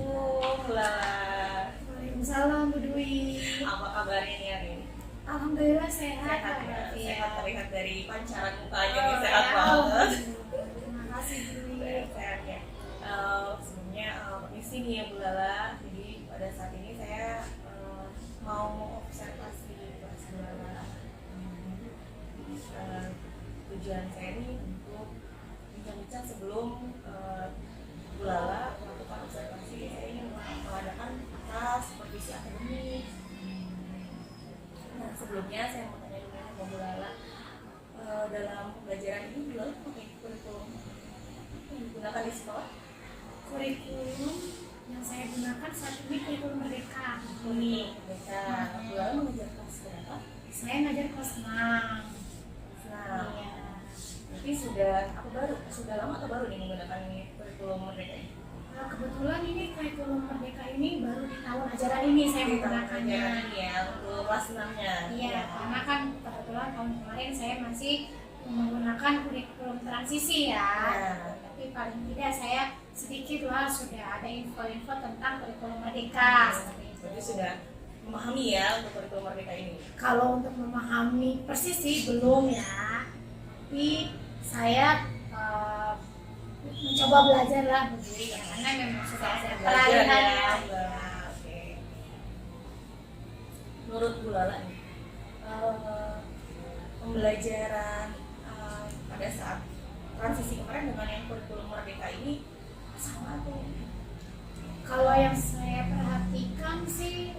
Assalamualaikum, Lala. Waalaikumsalam, Bu Dwi. Apa kabarnya nih hari ini? Alhamdulillah sehat. Sehat ya? Iya. Sehat terlihat dari pancaran mukanya nih, Oh, sehat ya. banget. Terima kasih, Bu Dwi. Sehat ya. Sebelumnya permisi nih ya Bu Lala. Jadi pada saat ini saya mau observasi kelas Bu Lala. Tujuan saya nih untuk bincang-bincang sebelum Bu Lala melakukan observasi. Saya ingin mengadakan kelas supervisi akademik. Nah, sebelumnya saya mau tanya dulu sama Bu Lala, dalam pembelajaran ini Bu Lala pakai kurikulum yang digunakan di sekolah? Kurikulum yang saya gunakan saat ini kurikulum Merdeka. Ini Merdeka. Bu Lala mengajar kelas berapa? Saya ngajar kelas 6. Nah, Iya. berarti sudah lama atau baru nih menggunakan kurikulum Merdeka ini? Kebetulan ini kurikulum Merdeka ini baru di tahun ajaran ini saya menggunakannya. Ini ya untuk kelas 6-nya. Iya, karena kan kebetulan tahun kemarin saya masih menggunakan kurikulum transisi ya. Tapi paling tidak saya sedikit lah sudah ada info-info tentang kurikulum Merdeka. Seperti itu. Berarti sudah memahami ya untuk kurikulum Merdeka ini. Kalau untuk memahami persis sih belum ya. Tapi saya mencoba belajar lah begini ya, karena memang sudah ada Belajar pelatihan ya. ya. Oke. Menurut Bu Lala nih, pembelajaran pada saat transisi kemarin dengan yang kurikulum Merdeka ini sama tuh? Kalau yang saya perhatikan sih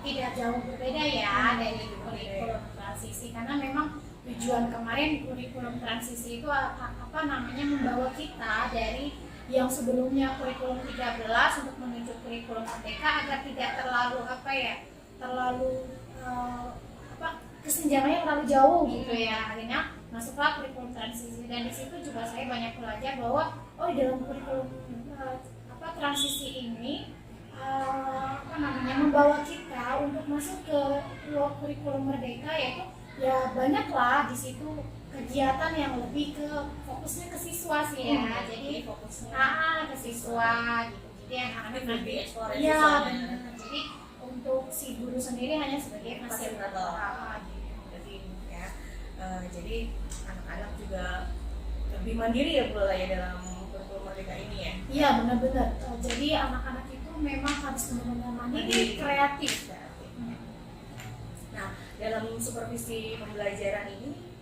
tidak jauh berbeda ya dari kurikulum transisi, karena memang tujuan kemarin kurikulum transisi itu membawa kita dari yang sebelumnya kurikulum 13 untuk menuju kurikulum Merdeka agar tidak terlalu kesenjangannya terlalu jauh gitu ya. Akhirnya masuklah kurikulum transisi, dan di situ juga saya banyak belajar bahwa di dalam kurikulum transisi ini membawa kita untuk masuk ke kurikulum Merdeka, yaitu ya banyaklah di situ kegiatan yang lebih ke fokusnya ke siswa sih ya. Jadi fokusnya ke siswa gitu. Jadi anak-anak lebih eksplorasi. Iya benar. Jadi untuk si guru sendiri hanya sebagai fasilitator gitu. Jadi anak-anak juga lebih mandiri ya Bu Lala ya dalam kurikulum Merdeka ini ya. Iya benar-benar. Jadi anak-anak itu memang harus benar-benar mandiri, kreatif. Nah, dalam supervisi pembelajaran ini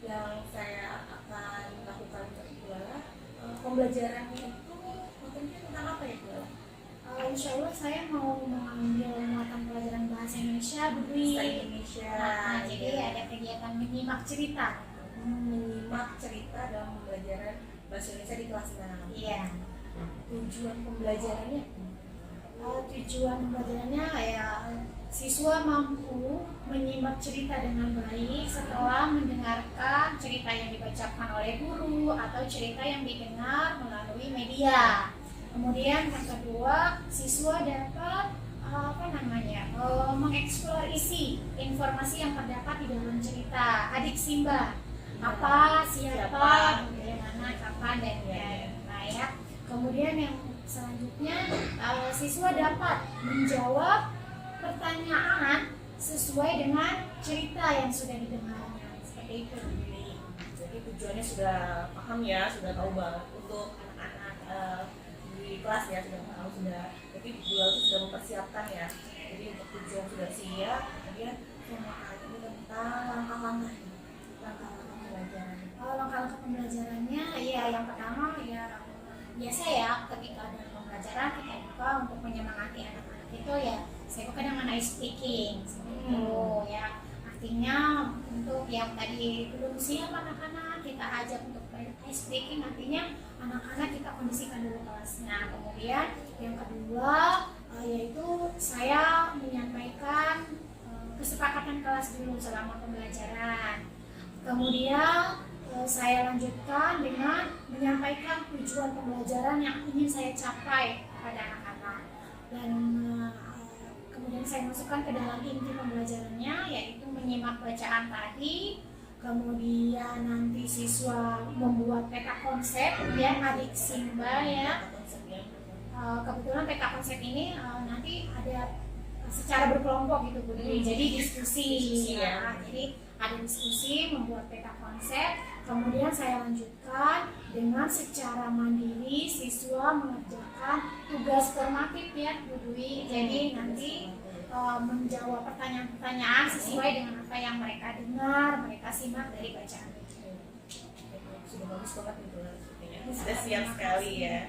yang saya akan lakukan untuk Bu Lala, pembelajarannya itu materinya tentang apa ya Bu Lala? Insya Allah saya mau mengambil muatan pelajaran bahasa Indonesia, Bahasa Indonesia. Jadi ada kegiatan menyimak cerita. Menyimak cerita dalam pembelajaran bahasa Indonesia di kelas 6. Iya. Tujuan pembelajarannya? Tujuan pembelajarannya ya siswa mampu menyimak cerita dengan baik setelah mendengarkan cerita yang dibacakan oleh guru atau cerita yang didengar melalui media. Kemudian yang kedua, siswa dapat mengeksplor isi informasi yang terdapat di dalam cerita. Adik Simba, apa, siapa, bagaimana, kapan, dan ya. Kemudian yang selanjutnya, siswa dapat menjawab pertanyaan sesuai dengan cerita yang sudah didengarnya. Seperti itu. Jadi tujuannya sudah paham ya, sudah tahu banget untuk anak-anak di kelas ya, jadi Bu Lala itu sudah mempersiapkan ya. Jadi untuk tujuan sudah siap, kemudian pemahaman ini tentang langkah-langkah pembelajaran. Langkah-langkah pembelajarannya, ya yang pertama ya biasa ya, ketika ada pembelajaran kita buka untuk menyemangati anak-anak itu ya, saya buka dengan ice speaking seperti itu ya. Artinya untuk yang tadi belum siap anak-anak kita ajak untuk ice speaking, artinya anak-anak kita kondisikan dulu kelasnya. Kemudian yang kedua yaitu saya menyampaikan kesepakatan kelas dulu selama pembelajaran. Kemudian saya lanjutkan dengan menyampaikan tujuan pembelajaran yang ingin saya capai kepada anak-anak, dan kemudian saya masukkan ke dalam inti pembelajarannya, yaitu menyimak bacaan tadi. Kemudian nanti siswa membuat peta konsep, kemudian adik Simba ya kebetulan PK konsep ini nanti ada secara berkelompok gitu Bu Dwi. Jadi diskusi ya. Jadi ada diskusi membuat peta konsep, kemudian saya lanjutkan dengan secara mandiri siswa mengerjakan tugas formatif ya Bu Dwi. Jadi nanti menjawab pertanyaan-pertanyaan sesuai dengan apa yang mereka dengar, mereka simak dari bacaan itu. Sudah bagus banget itu sepertinya. Sudah siap sekali ya.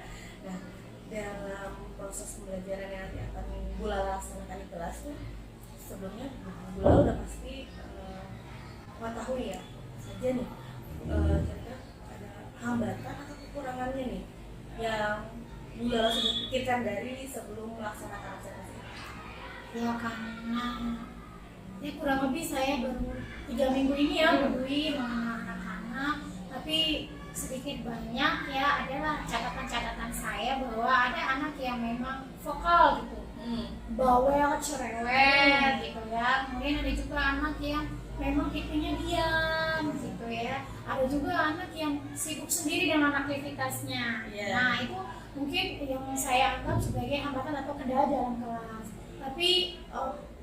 Nah, dalam proses pembelajaran yang nanti akan Bu Lala laksanakan di kelas tuh, sebelumnya Bu Lala udah pasti mengetahui ya saja nih kira-kira ada hambatan atau kekurangannya nih yang Bu Lala sudah pikirkan dari sebelum melaksanakan observasi. Ya karena ya kurang lebih saya baru 3 minggu ini ya Bu Dwi mengenal anak-anak, tapi sedikit banyak ya adalah catatan-catatan saya bahwa ada anak yang memang vokal gitu, bawel, cerewet gitu ya. Kemudian ada juga anak yang memang tipenya diam gitu ya. Ada juga anak yang sibuk sendiri dengan aktivitasnya. Nah itu mungkin yang saya anggap sebagai hambatan atau kendala dalam kelas. Tapi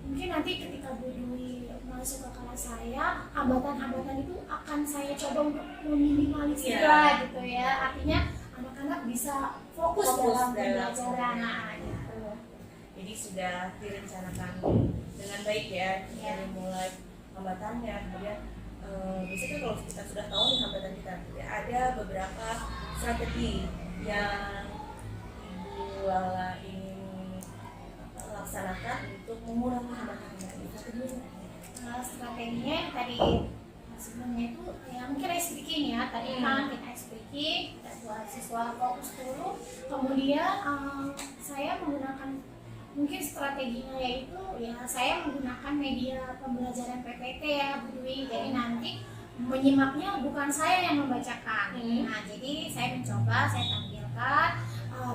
mungkin nanti ketika Bu Dwi masuk ke kelas saya, hambatan-hambatan itu akan saya coba untuk meminimalisir lah gitu ya. Artinya anak-anak bisa fokus dalam pembelajaran. Gitu. Jadi sudah direncanakan dengan baik ya, dari mulai hambatannya, kemudian biasanya kalau kita sudah tahu nih hambatan kita, ada beberapa strategi yang Ibu Lala ingin laksanakan untuk mengurangi hambatan-hambatan itu. Strateginya tadi sebelumnya itu ya mungkin ice breaking ya, tadi kan kita ice breaking, kita buat siswa fokus dulu, kemudian saya menggunakan mungkin strateginya yaitu ya saya menggunakan media pembelajaran PPT ya Bu Dwi. Jadi nanti menyimaknya bukan saya yang membacakan. Nah jadi saya mencoba, saya tampilkan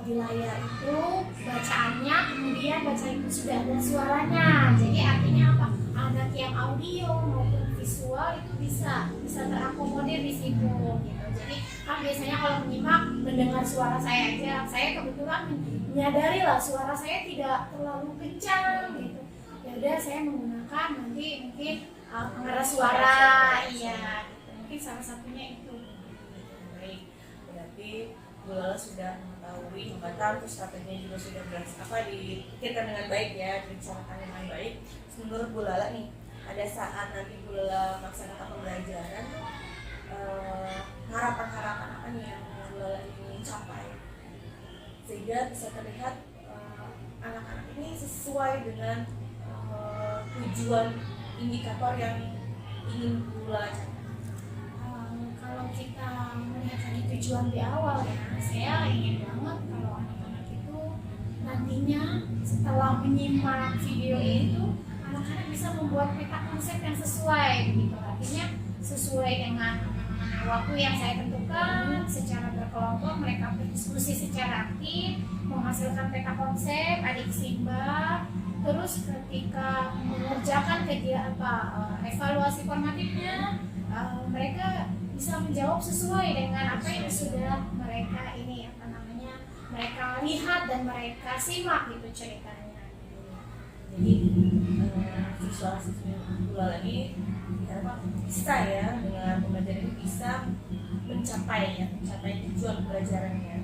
di layar itu bacaannya, kemudian bacaan itu sudah ada suaranya. Jadi artinya apa? Anak yang audio maupun visual itu bisa terakomodir di situ gitu. Jadi kan biasanya kalau menyimak mendengar suara saya aja, saya kebetulan menyadari lah suara saya tidak terlalu kencang gitu. Ya udah saya menggunakan nanti mungkin pengeras suara, iya gitu. Mungkin salah satunya itu. Baik, berarti Bu Lala sudah mengetahui hambatan, terus strateginya juga sudah dipikirkan dengan baik ya, direncanakan dengan baik. Menurut Bu Lala nih, ada saat nanti Bu Lala melaksanakan pembelajaran, harapan-harapan apa nih yang Bu Lala ingin capai sehingga bisa terlihat anak-anak ini sesuai dengan tujuan indikator yang ingin Bu Lala capai. Kalau kita melihat dari tujuan di awal ya, saya ingin banget kalau anak-anak itu nantinya setelah menyimak video itu, anak-anak bisa membuat peta konsep yang sesuai gitu. Artinya sesuai dengan waktu yang saya tentukan, secara berkelompok mereka berdiskusi secara aktif, menghasilkan peta konsep, ada keseimbangan. Terus ketika mengerjakan kegiatan evaluasi formatifnya, mereka bisa menjawab sesuai dengan apa yang sudah mereka mereka lihat dan mereka simak gitu ceritanya. Jadi siswa-siswi Bu Lala ini bisa ya dengan pembelajaran ini bisa mencapai tujuan pembelajarannya.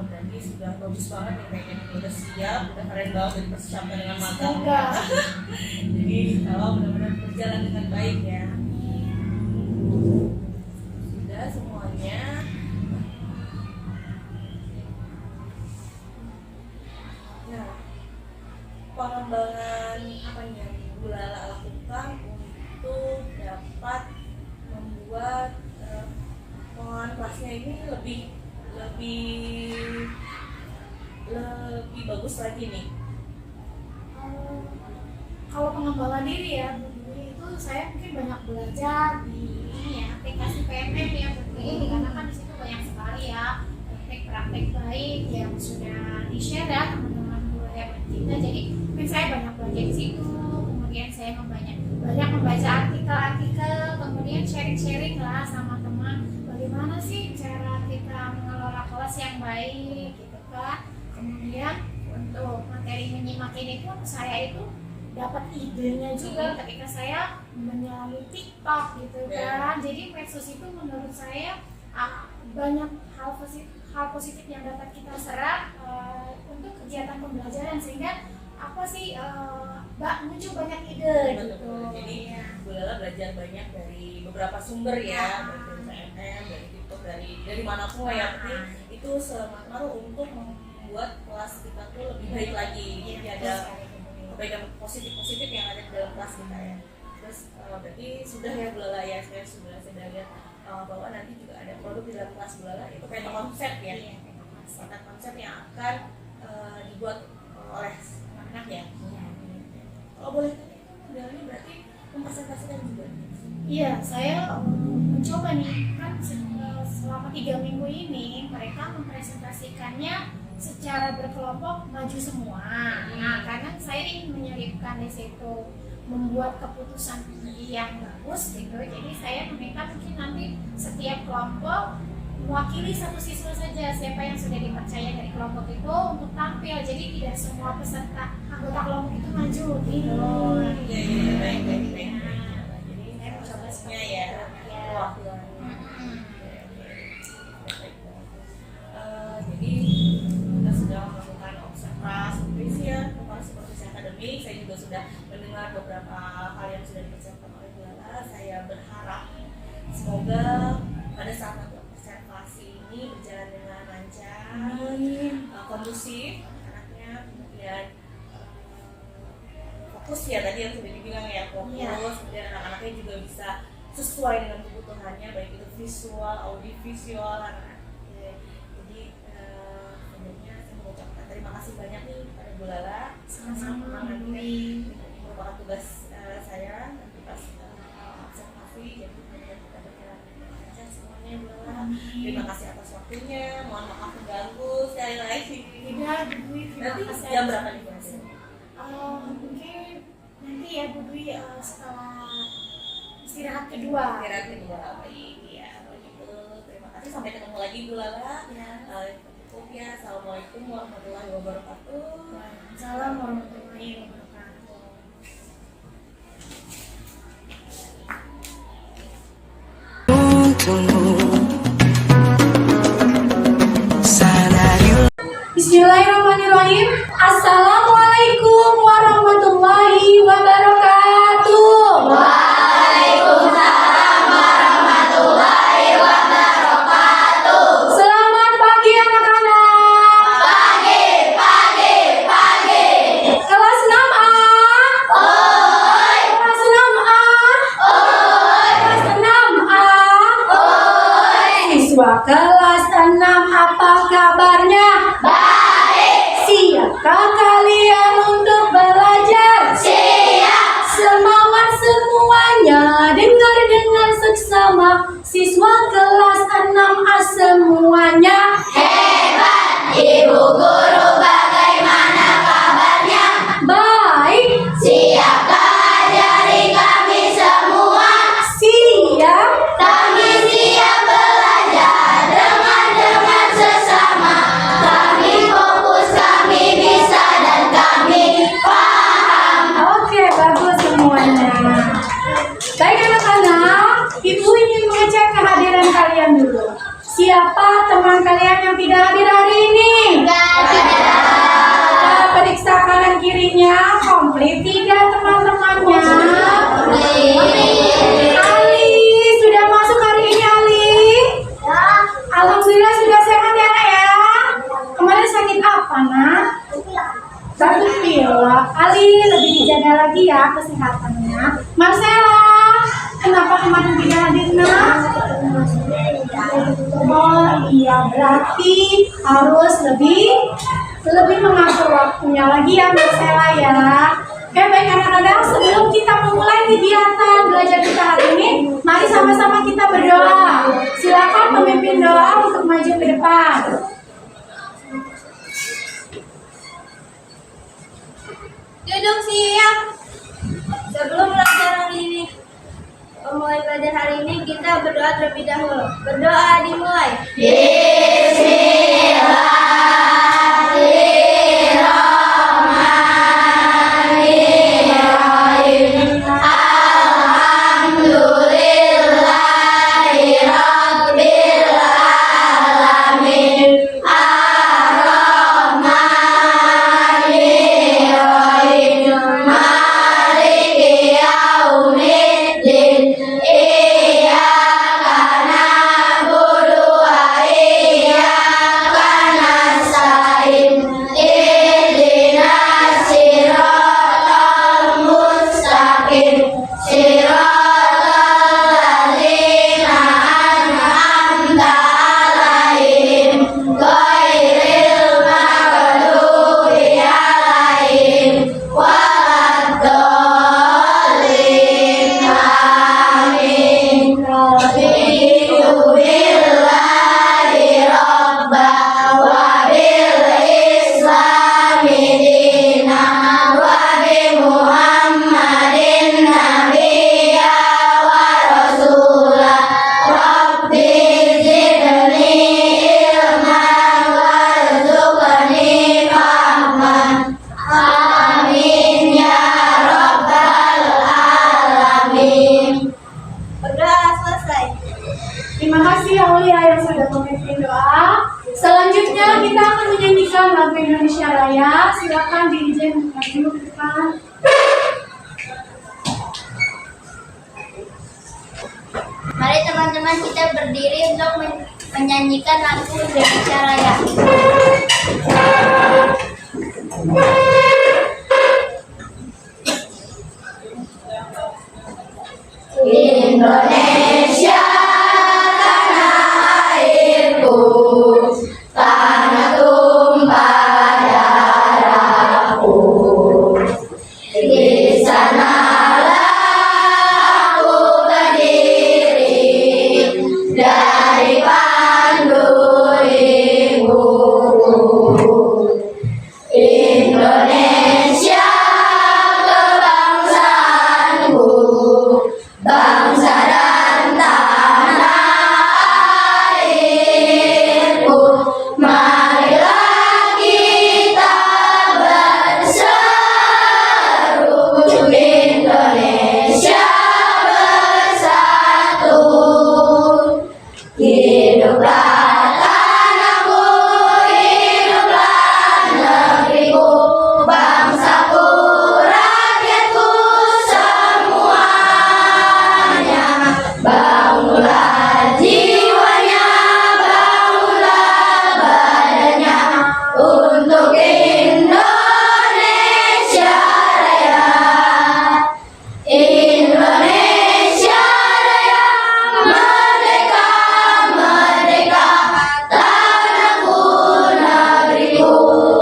Berarti sudah bagus banget nih, kayaknya udah siap, udah keren banget, udah dipersiapkan dengan matang. Jadi kalau benar-benar berjalan dengan baik ya. Sudah semuanya. Nah, pengembangan apa yang Bu Lala lakukan untuk dapat membuat pengelolaan kelasnya ini lebih bagus lagi nih. Kalau pengembangan diri ya, itu saya mungkin banyak belajar di aplikasi PMM ya, karena kan di situ banyak sekali ya praktek-praktek baik yang sudah di-share ya teman-teman budaya kita. Jadi mungkin saya banyak belajar di situ, kemudian saya banyak membaca artikel-artikel, kemudian sharing-sharing lah sama teman bagaimana sih cara kita mengelola kelas yang baik gitu. pun saya itu dapat idenya juga ketika saya menyelami TikTok gitu kan. Jadi medsos itu menurut saya banyak hal positif yang dapat kita serap untuk kegiatan pembelajaran, sehingga muncul banyak ide gitu. Jadi Bu Lala belajar banyak dari beberapa sumber ya, dari CNN, dari TikTok, dari manapun ya, tapi itu sangat ngaruh untuk membuat kelas kita tuh lebih baik lagi. Jadi ada kebaikan positif yang ada di dalam kelas kita ya. Terus berarti sudah ya Bu Lala ya, saya sudah lihat bahwa nanti juga ada produk di dalam kelas Bu Lala, itu kayak konsep ya, konsep yang akan dibuat oleh anak-anak ya. Kalau boleh tanya itu modelnya berarti mempresentasikan juga? Iya, saya mencoba nih kan selama 3 minggu ini mereka mempresentasikannya secara berkelompok maju semua. Nah, karena saya ingin menyelipkan di situ membuat keputusan yang bagus gitu. Jadi saya meminta mungkin nanti setiap kelompok mewakili satu siswa saja, siapa yang sudah dipercaya dari kelompok itu untuk tampil. Jadi tidak semua peserta anggota kelompok itu maju gitu. Iya, baik. Jadi saya mencoba seperti ya. Jadi kita sudah melakukan observasi ya, seperti akademik. Saya juga sudah mendengar beberapa hal yang sudah dipersiapkan oleh Bu Lala. Saya berharap semoga pada saat observasi ini berjalan dengan lancar, kondusif anaknya, kemudian fokus ya, tadi yang sudah dibilang ya, fokus, kemudian anak-anaknya juga bisa sesuai dengan kebutuhannya, baik itu visual, audiovisual anak. Jadi sebenarnya saya mengucapkan terima kasih banyak nih pada Bu Lala. Sama-sama ini merupakan tugas saya nanti pas observasi. Jadi kita berjalan lancar semuanya Bu Lala. Terima kasih atas waktunya, mohon maaf mengganggu sekali lagi. Tidak, Bu Dwi, nanti jam berapa nih Bu? Mungkin nanti ya Bu Dwi setelah istirahat kedua. Baik ya, kalau gitu terima kasih, sampai ketemu lagi Bu Lala. Cukup ya, assalamualaikum warahmatullahi wabarakatuh. Waalaikumsalam warahmatullahi wabarakatuh. Bismillahirrahmanirrahim. Assalamualaikum warahmatullahi wabarakatuh. Waalaikumsalam warahmatullahi wabarakatuh. Selamat pagi anak-anak. Pagi. Kelas 6A. Oi. Kelas 6A. Oi. Kelas 6A. Oi. Siswa kelas 6, apa kabarnya? Siapkah kalian untuk belajar? Siap! Semangat semuanya, dengar seksama. Siswa kelas 6A semuanya hebat! Ibu guru bagaimana kabarnya? Baik! Siapkah ajari kami semua? Siap! Kami siap belajar dengan sesama. Kami fokus, kami bisa, dan kami paham. Oke, bagus semuanya. Baik anak-anak, Ibu ingin mengecek kehadiran kalian dulu. Siapa teman kalian yang tidak hadir hari ini? Periksa kanan kirinya, komplit tidak teman-temannya? Ali, sudah masuk hari ini Ali? Alhamdulillah sudah sehat ya nak ya? Kemarin sakit apa nak? Batuk pilek. Ali lebih dijaga lagi ya kesehatannya. Marcella, kenapa kemarin tidak hadir nak? Oh iya, berarti harus lebih mengatur waktunya lagi ya Marcella ya. Oke baik anak-anak, sebelum kita memulai kegiatan belajar kita hari ini, mari sama-sama kita berdoa. Silakan pemimpin doa untuk maju ke depan. Duduk siap. Sebelum belajar hari ini, memulai belajar hari ini, kita berdoa terlebih dahulu. Berdoa dimulai. Bismillahirrahmanirrahim. sampai Indonesia Raya. Silakan diizin maju ke depan. Mari teman-teman kita berdiri untuk menyanyikan lagu Indonesia Raya. Indonesia tanah airku, tanah tumpah darahku. Di sanalah aku berdiri dari pandu ibuku. Indonesia kebangsaanku, bangsa dan tanah airku. Marilah kita berseru, Indonesia bersatu. Hiduplah tanahku, hiduplah negeriku, bangsaku, rakyatku semuanya. Bangunlah jiwanya, bangunlah badannya untuk Indonesia Raya. Indonesia Raya, merdeka, merdeka, tanahku, negeriku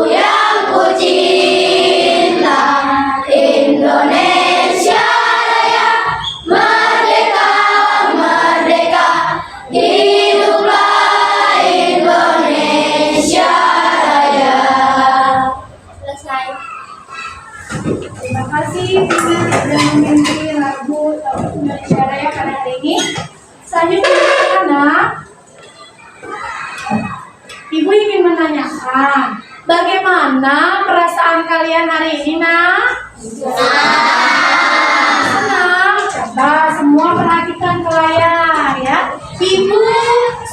yang ku cinta. Indonesia Raya, merdeka, merdeka, hiduplah Indonesia Raya. Selesai. Terima kasih Ibu sudah memimpin lagu Indonesia Raya pada hari ini. Selanjutnya anak, Ibu ingin menanyakan bagaimana perasaan kalian hari ini, nak? Senang. Coba semua perhatikan ke layar ya. Ibu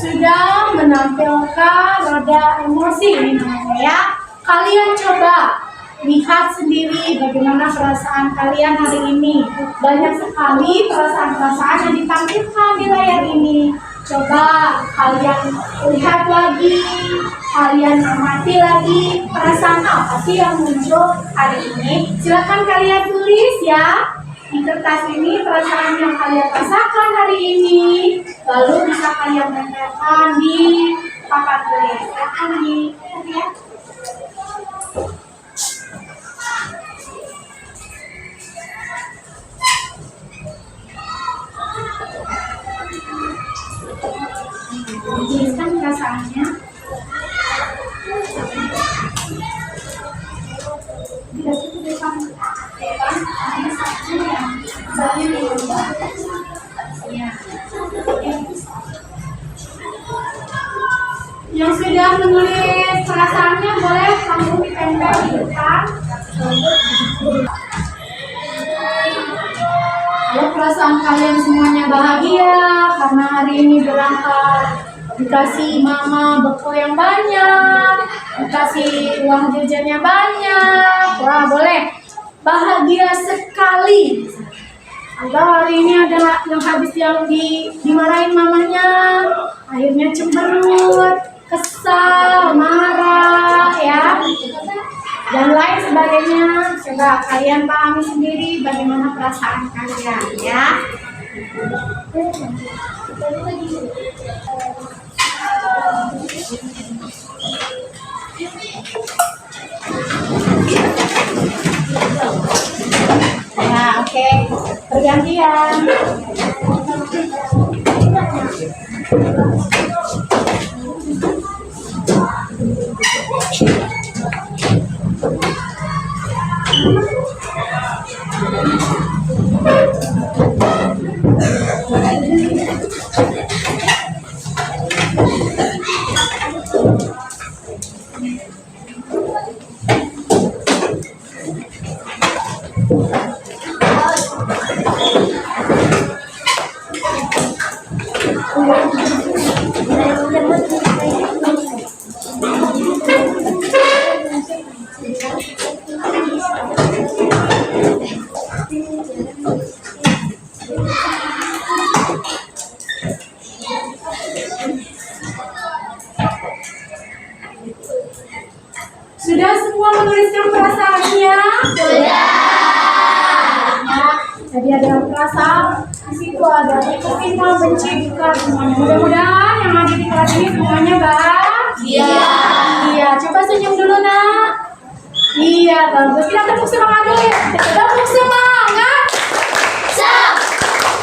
sudah menampilkan roda emosi ini namanya ya. Kalian coba lihat sendiri bagaimana perasaan kalian hari ini. Banyak sekali perasaan-perasaan yang ditampilkan di layar ini. Coba kalian lihat lagi, kalian amati lagi perasaan apa sih yang muncul hari ini. Silakan kalian tulis ya di kertas ini perasaan yang kalian rasakan hari ini. Lalu bisa kalian tempelkan di papan tulis. Silakan di ya. Tuliskan perasaannya. Tidak cukup depan. Ada satu yang baru diubah. Ya. Yang sudah menulis perasaannya boleh langsung ditempel di depan. Kalau perasaan kalian semuanya bahagia karena hari ini berangkat, dikasih mama bekal yang banyak, dikasih uang jajannya banyak, wah boleh bahagia sekali. Atau hari ini ada yang habis yang dimarahin mamanya, akhirnya cemberut, kesal, marah ya, dan lain sebagainya. Coba kalian pahami sendiri bagaimana perasaan kalian ya. Ya, oke. Bergantian. semua menuliskan perasaannya? Sudah. Ya, jadi ada yang perasaan di situ ada ketika menciptakan semuanya. Mudah-mudahan yang ada di kelas ini semuanya bahagia. Iya, coba senyum dulu nak. Iya, bagus. Kita tepuk semangat dulu ya. Tepuk semangat. Salam Jakarta.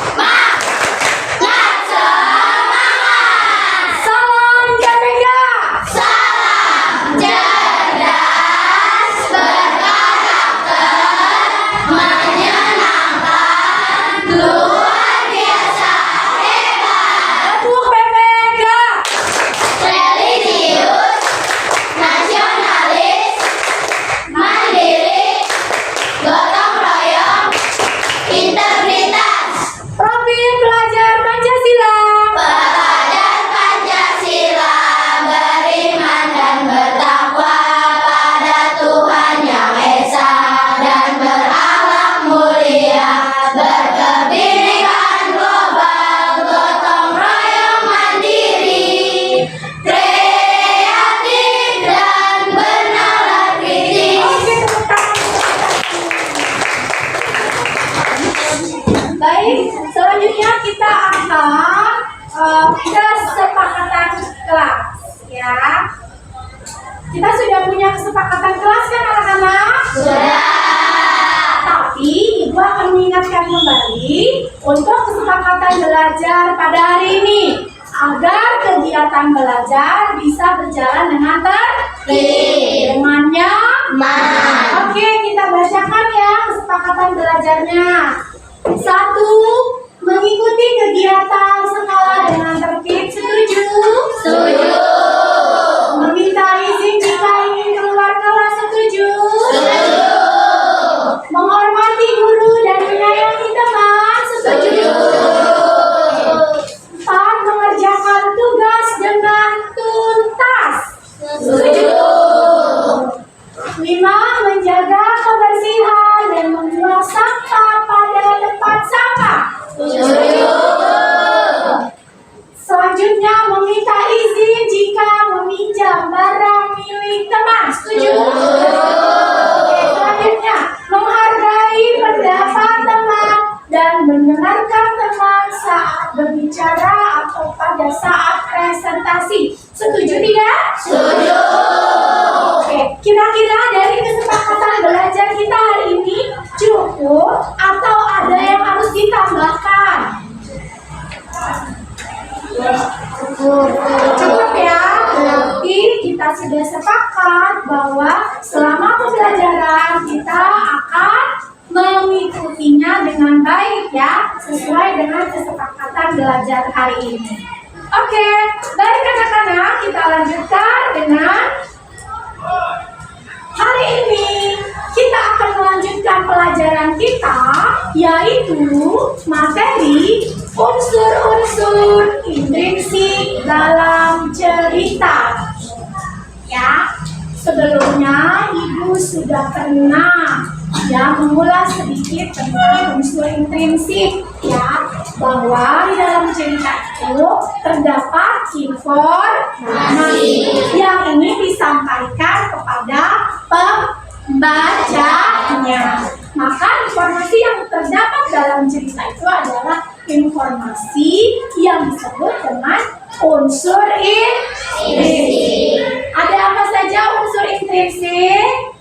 Tepuk PPK. Profil pelajar Pancasila. Baik, selanjutnya kita akan kesepakatan kelas, ya. Kita sudah punya kesepakatan kelas kan anak-anak? Sudah. Tapi Ibu akan mengingatkan kembali untuk kesepakatan belajar pada hari ini agar kegiatan belajar bisa berjalan dengan tertib, dengan nyaman. Oke, kita bacakan ya kesepakatan belajarnya. 1. Mengikuti kegiatan sekolah dengan tertib. Setuju? Setuju. Meminta izin jika ingin keluar kelas. Setuju? Setuju. Menghormati guru dan menyayangi teman. Setuju. 4. Mengerjakan tugas dengan tuntas. Setuju. 5. Menjaga kebersihan dan membuang sampah pada tempat sampah. Setuju. Selanjutnya meminta izin jika meminjam barang milik teman. Setuju. Oke, selanjutnya menghargai pendapat teman dan mendengarkan teman saat berbicara atau pada saat presentasi. Setuju tidak? Setuju. Oke, kira-kira dari kesepakatan belajar kita hari ini cukup atau ada yang harus ditambahkan? Cukup ya. Berarti kita sudah sepakat bahwa selama pembelajaran kita akan mengikutinya dengan baik ya, sesuai dengan kesepakatan belajar hari ini. Oke, baik anak-anak, kita lanjutkan dengan hari ini kita akan melanjutkan pelajaran kita, yaitu materi unsur-unsur intrinsik dalam cerita. Ya, sebelumnya Ibu sudah pernah mengulas sedikit tentang unsur intrinsik, ya, bahwa di dalam cerita itu terdapat informasi yang ini disampaikan kepada pembacanya. Maka informasi yang terdapat dalam cerita itu adalah informasi yang disebut dengan unsur intrinsik. Ada apa saja unsur intrinsik?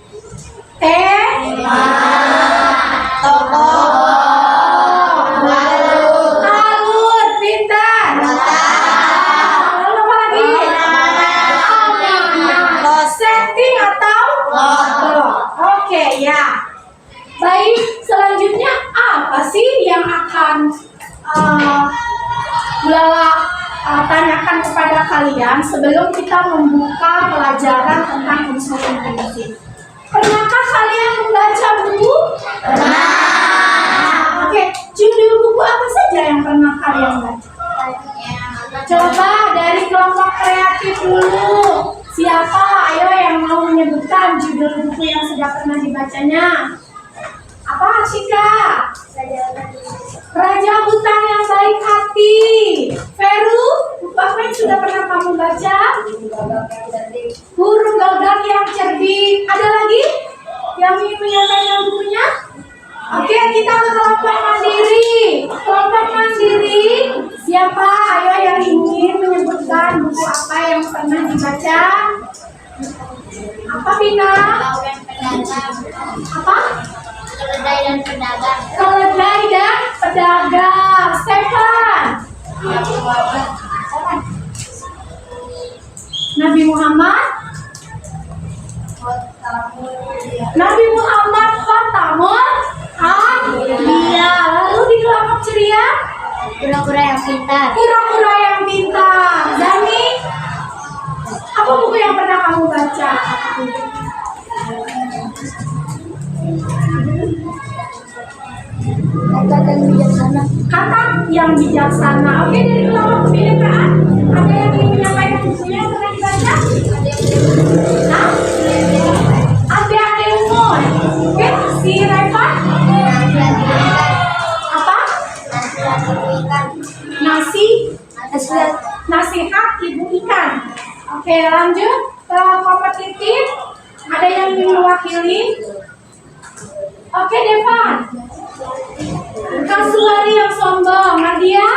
Tema, tokoh, alur, pintar, lalu apa lagi? Setting atau motor. Oke, ya. Baik, selanjutnya apa sih yang akan Lala tanyakan kepada kalian sebelum kita membuka pelajaran tentang unsur intrinsik? Pernahkah kalian membaca buku? Pernah. Oke, judul buku apa saja yang pernah kalian baca? Coba dari kelompok kreatif dulu. Siapa? Ayo yang mau menyebutkan judul buku yang sudah pernah dibacanya. Apa, Shika? Raja Hutan yang Baik Hati. Feru, buku Apa yang sudah pernah kamu baca? Burung gagak yang cerdik. Ada lagi yang ingin menyampaikan bukunya? Oke, kita ke kelompok mandiri. Kelompok mandiri, siapa? Ayo yang ingin menyebutkan buku apa yang pernah dibaca? Apa, Vina? Apa? Keledai dan pedagang. Keledai dan pedagang. Stefan. Nabi Muhammad. Nabi Muhammad Khatamul Anbiya. Lalu di kelompok ceria, Kura-kura yang pintar. kura-kura yang pintar. Dani, apa buku yang pernah kamu baca? Kata dan bijaksana. Kata yang bijaksana. Oke, dari kelompok kebinekaan, ada yang ingin menyampaikan bukunya yang pernah dibaca? Nah, ada ilmu. Oke, si Reva. Apa? Nasihat ibu ikan. Oke, lanjut ke kompetitif. Ada yang ingin mewakili? Oke, Devan. Kasuari yang sombong. Nadia?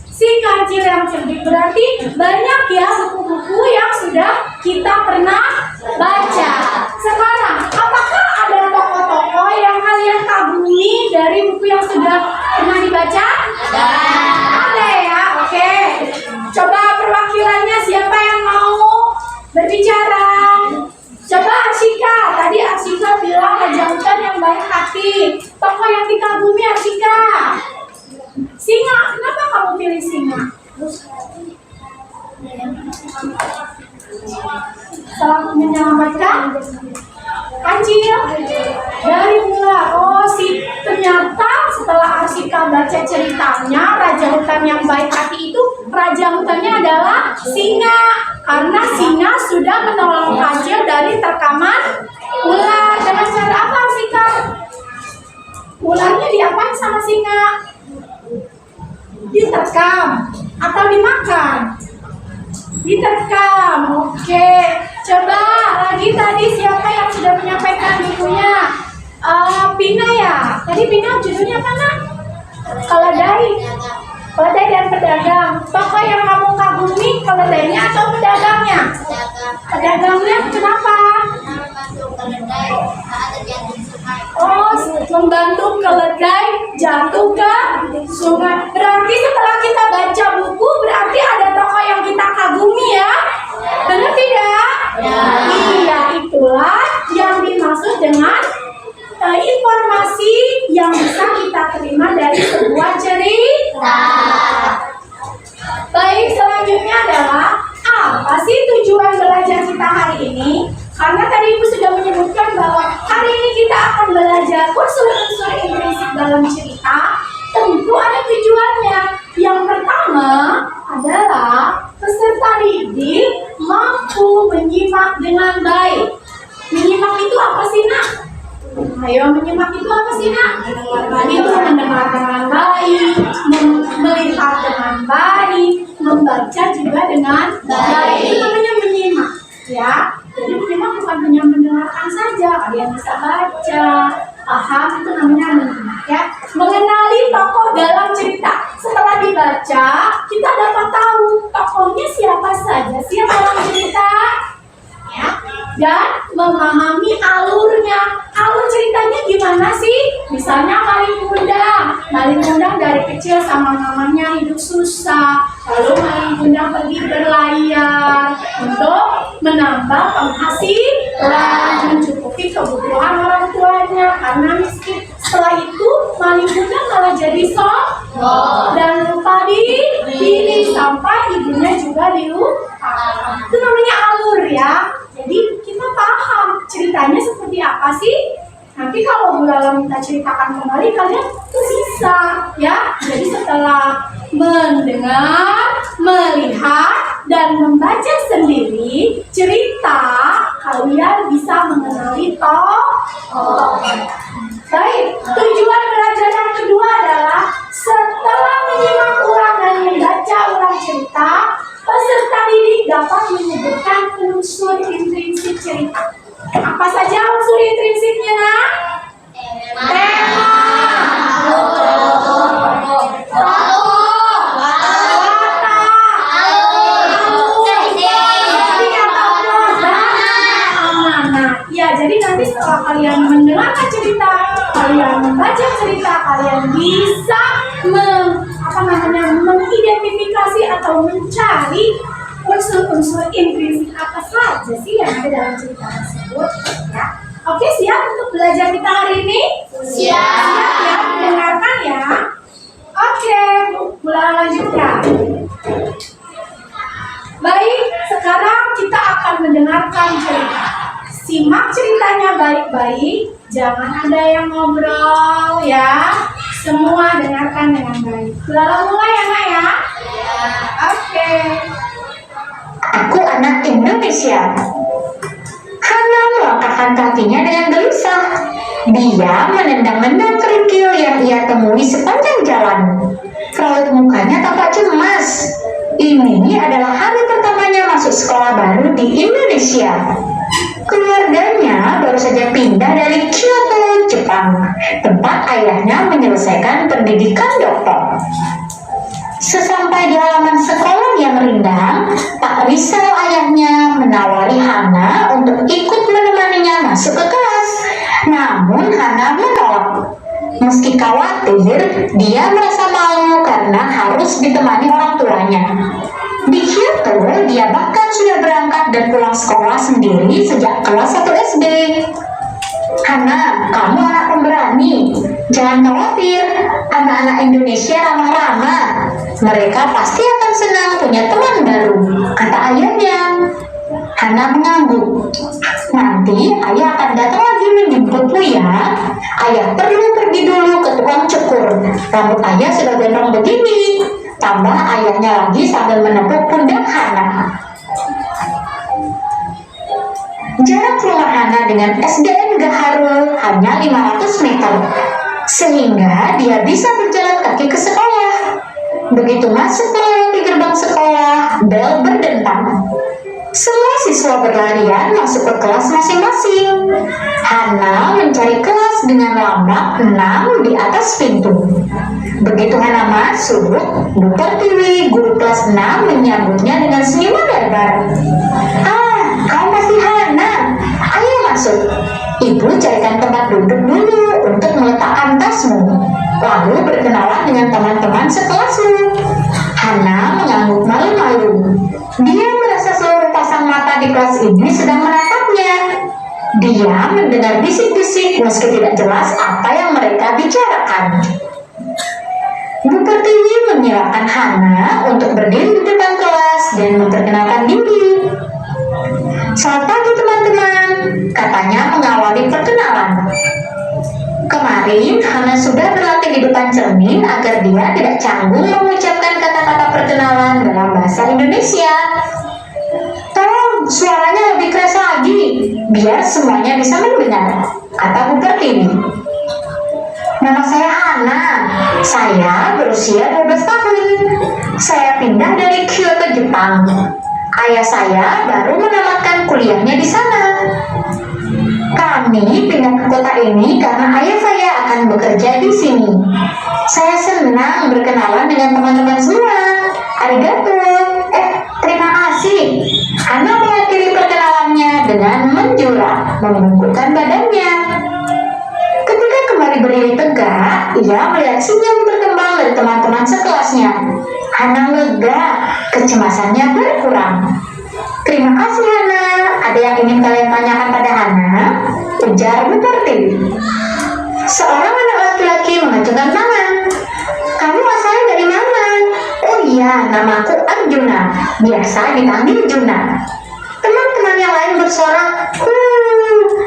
Si kancil yang cerdik. Berarti banyak ya buku-buku yang sudah kita pernah baca. Sekarang, apakah ada tokoh-tokoh yang kalian kagumi dari buku yang sudah pernah dibaca? Ada ya, oke. Coba perwakilannya siapa yang mau berbicara? Coba Arsika. Tadi Arsika bilang Raja Hutan yang baik hati. Tokoh yang dikagumi Arsika. Singa, kenapa kamu pilih singa? Salah menyelamatkan kancil dari ular. Oh, ternyata setelah Arsika baca ceritanya Raja Hutan yang baik hati itu, Raja Hutannya adalah singa. Karena singa sudah menolong kancil dari terkaman ular. Dengan cara apa Arsika? Ularnya diapain sama singa? Diterkam atau dimakan? Diterkam. Oke, coba lagi tadi siapa yang sudah menyampaikan bukunya? Pina ya. Tadi Pina judulnya apa nak? Keledai dan pedagang. Tokoh yang kamu kagumi keledainya atau pedagangnya? Pedagangnya kenapa? Oh, membantu keledai jatuh ke sungai. Berarti setelah kita baca buku, berarti ada tokoh yang kita kagumi ya? Benar tidak? Iya, itulah yang dimaksud dengan informasi yang bisa kita terima dari sebuah cerita. Baik, selanjutnya adalah apa sih tujuan belajar kita hari ini? Karena tadi Ibu sudah menyebutkan bahwa hari ini kita akan belajar unsur-unsur implisit dalam cerita. Tentu ada tujuannya. Yang pertama adalah peserta didik mampu menyimak dengan baik. Menyimak itu apa sih nak? Ayo, menyimak itu apa sih nak? Itu mendengar dengan baik, melihat dengan baik, membaca juga dengan baik. Itu namanya menyimak, ya. Jadi menyimak bukan hanya mendengarkan saja, ada yang bisa baca, paham, itu namanya menyimak, ya. Mengenali tokoh dalam cerita. Setelah dibaca, kita dapat tahu tokohnya siapa saja sih yang dalam cerita, ya. Dan memahami alurnya. Alur ceritanya gimana sih? Misalnya Malin Kundang dari kecil sama mamanya hidup susah. Lalu Malin Kundang pergi berlayar untuk menambah penghasilan, mencukupi kebutuhan orang tuanya karena miskin. Setelah itu Malin Kundang malah jadi sombong dan lupa diri sampai ibunya juga dilupakan. Itu namanya alur ya. Jadi kita paham ceritanya seperti apa sih. Nanti kalau Bu Lala minta ceritakan kembali kalian tuh bisa ya. Jadi setelah mendengar, melihat, dan membaca sendiri cerita, kalian bisa mengenali tokoh. Baik, tujuan belajar yang kedua adalah setelah menyimak ulang dan membaca ulang cerita, peserta didik dapat menyebutkan unsur intrinsik cerita. Apa saja unsur intrinsiknya, nak? Tema, tokoh, jadi nanti setelah kalian mendengarkan cerita, kalian membaca cerita, kalian bisa mengidentifikasi atau mencari unsur-unsur intrinsik apa saja sih yang ada dalam cerita tersebut, ya. Oke, siap untuk belajar kita hari ini? Siap ya, mendengarkan ya. Oke, mulai lanjutkan. Baik, sekarang kita akan mendengarkan cerita. Simak ceritanya baik-baik, jangan ada yang ngobrol ya. Semua dengarkan dengan baik. Lalu mulai ya, Nak ya? Oke. Aku anak Indonesia. Hana melangkahkan kakinya dengan gelisah. Dia menendang-nendang kerikil yang ia temui sepanjang jalan. Raut mukanya tampak cemas. Ini adalah hari pertamanya masuk sekolah baru di Indonesia. Keluarganya baru saja pindah dari Kyoto, Jepang, tempat ayahnya menyelesaikan pendidikan doktor. Sesampai di halaman sekolah yang rindang, tak risau ayahnya menawari Hana untuk ikut menemaninya masuk ke kelas. Namun Hana menolak. Meski khawatir, dia merasa malu karena harus ditemani orang tuanya. Di Kyoto, dia bahkan sudah berangkat dan pulang sekolah sendiri sejak kelas 1 SD. Hana, kamu anak pemberani. Jangan khawatir, anak-anak Indonesia ramah-ramah. Mereka pasti akan senang punya teman baru, kata ayahnya. Hana mengangguk. Nanti ayah akan datang lagi menjemputmu ya. Ayah perlu pergi dulu ke tukang cukur. Rambut ayah sudah gondrong begini. Tambah ayahnya lagi sambil menepuk pundak Hana. Jarak rumah Hana dengan SDN Gaharu hanya 500 meter. Sehingga dia bisa berjalan kaki ke sekolah. Begitu masuk melewati gerbang sekolah, bel berdentang. Semua siswa berlarian masuk ke kelas masing-masing. Hana mencari kelas dengan lambat 6 di atas pintu. Begitu Hana masuk, Bu Pertiwi, guru kelas 6 menyambutnya dengan senyuman lebar. Ah, kau masih Hana. Ayo masuk. Ibu carikan tempat duduk dulu untuk meletakkan tasmu. Lalu berkenalan dengan teman-teman sekelasmu. Hana mengangguk malu-malu. Dia merasa seluruh pasang mata di kelas ini sedang menatapnya. Dia mendengar bisik-bisik meski tidak jelas apa yang mereka bicarakan. Bu Pertiwi menyilakan Hana untuk berdiri di depan kelas dan memperkenalkan diri. Selamat pagi teman-teman, katanya mengawali perkenalan. Kemarin Hana sudah berlatih di depan cermin agar dia tidak canggung mengucapkan kata-kata perkenalan dalam bahasa Indonesia. Tolong suaranya lebih keras lagi, biar semuanya bisa mendengar, kata Bu Pertiwi. Nama saya Hana, saya berusia 12 tahun. Saya pindah dari Kyoto, Jepang. Ayah saya baru menamatkan kuliahnya di sana. Kami pindah ke kota ini karena ayah saya akan bekerja di sini. Saya senang berkenalan dengan teman-teman semua. Arigato. Terima kasih. Hana mengakhiri perkenalannya dengan menjura, membungkukkan badannya. Ketika kembali berdiri tegak, ia melihat senyum berkembang dari teman-teman sekelasnya. Hana lega, kecemasannya berkurang. Terima kasih Hana. Ada yang ingin kalian tanyakan pada Hana? Ujar Bu Pertiwi. Seorang anak laki-laki mengacungkan tangan. Kamu asalnya dari mana? Oh iya, namaku Arjuna. Biasa dipanggil Juna. Teman-teman yang lain bersorak.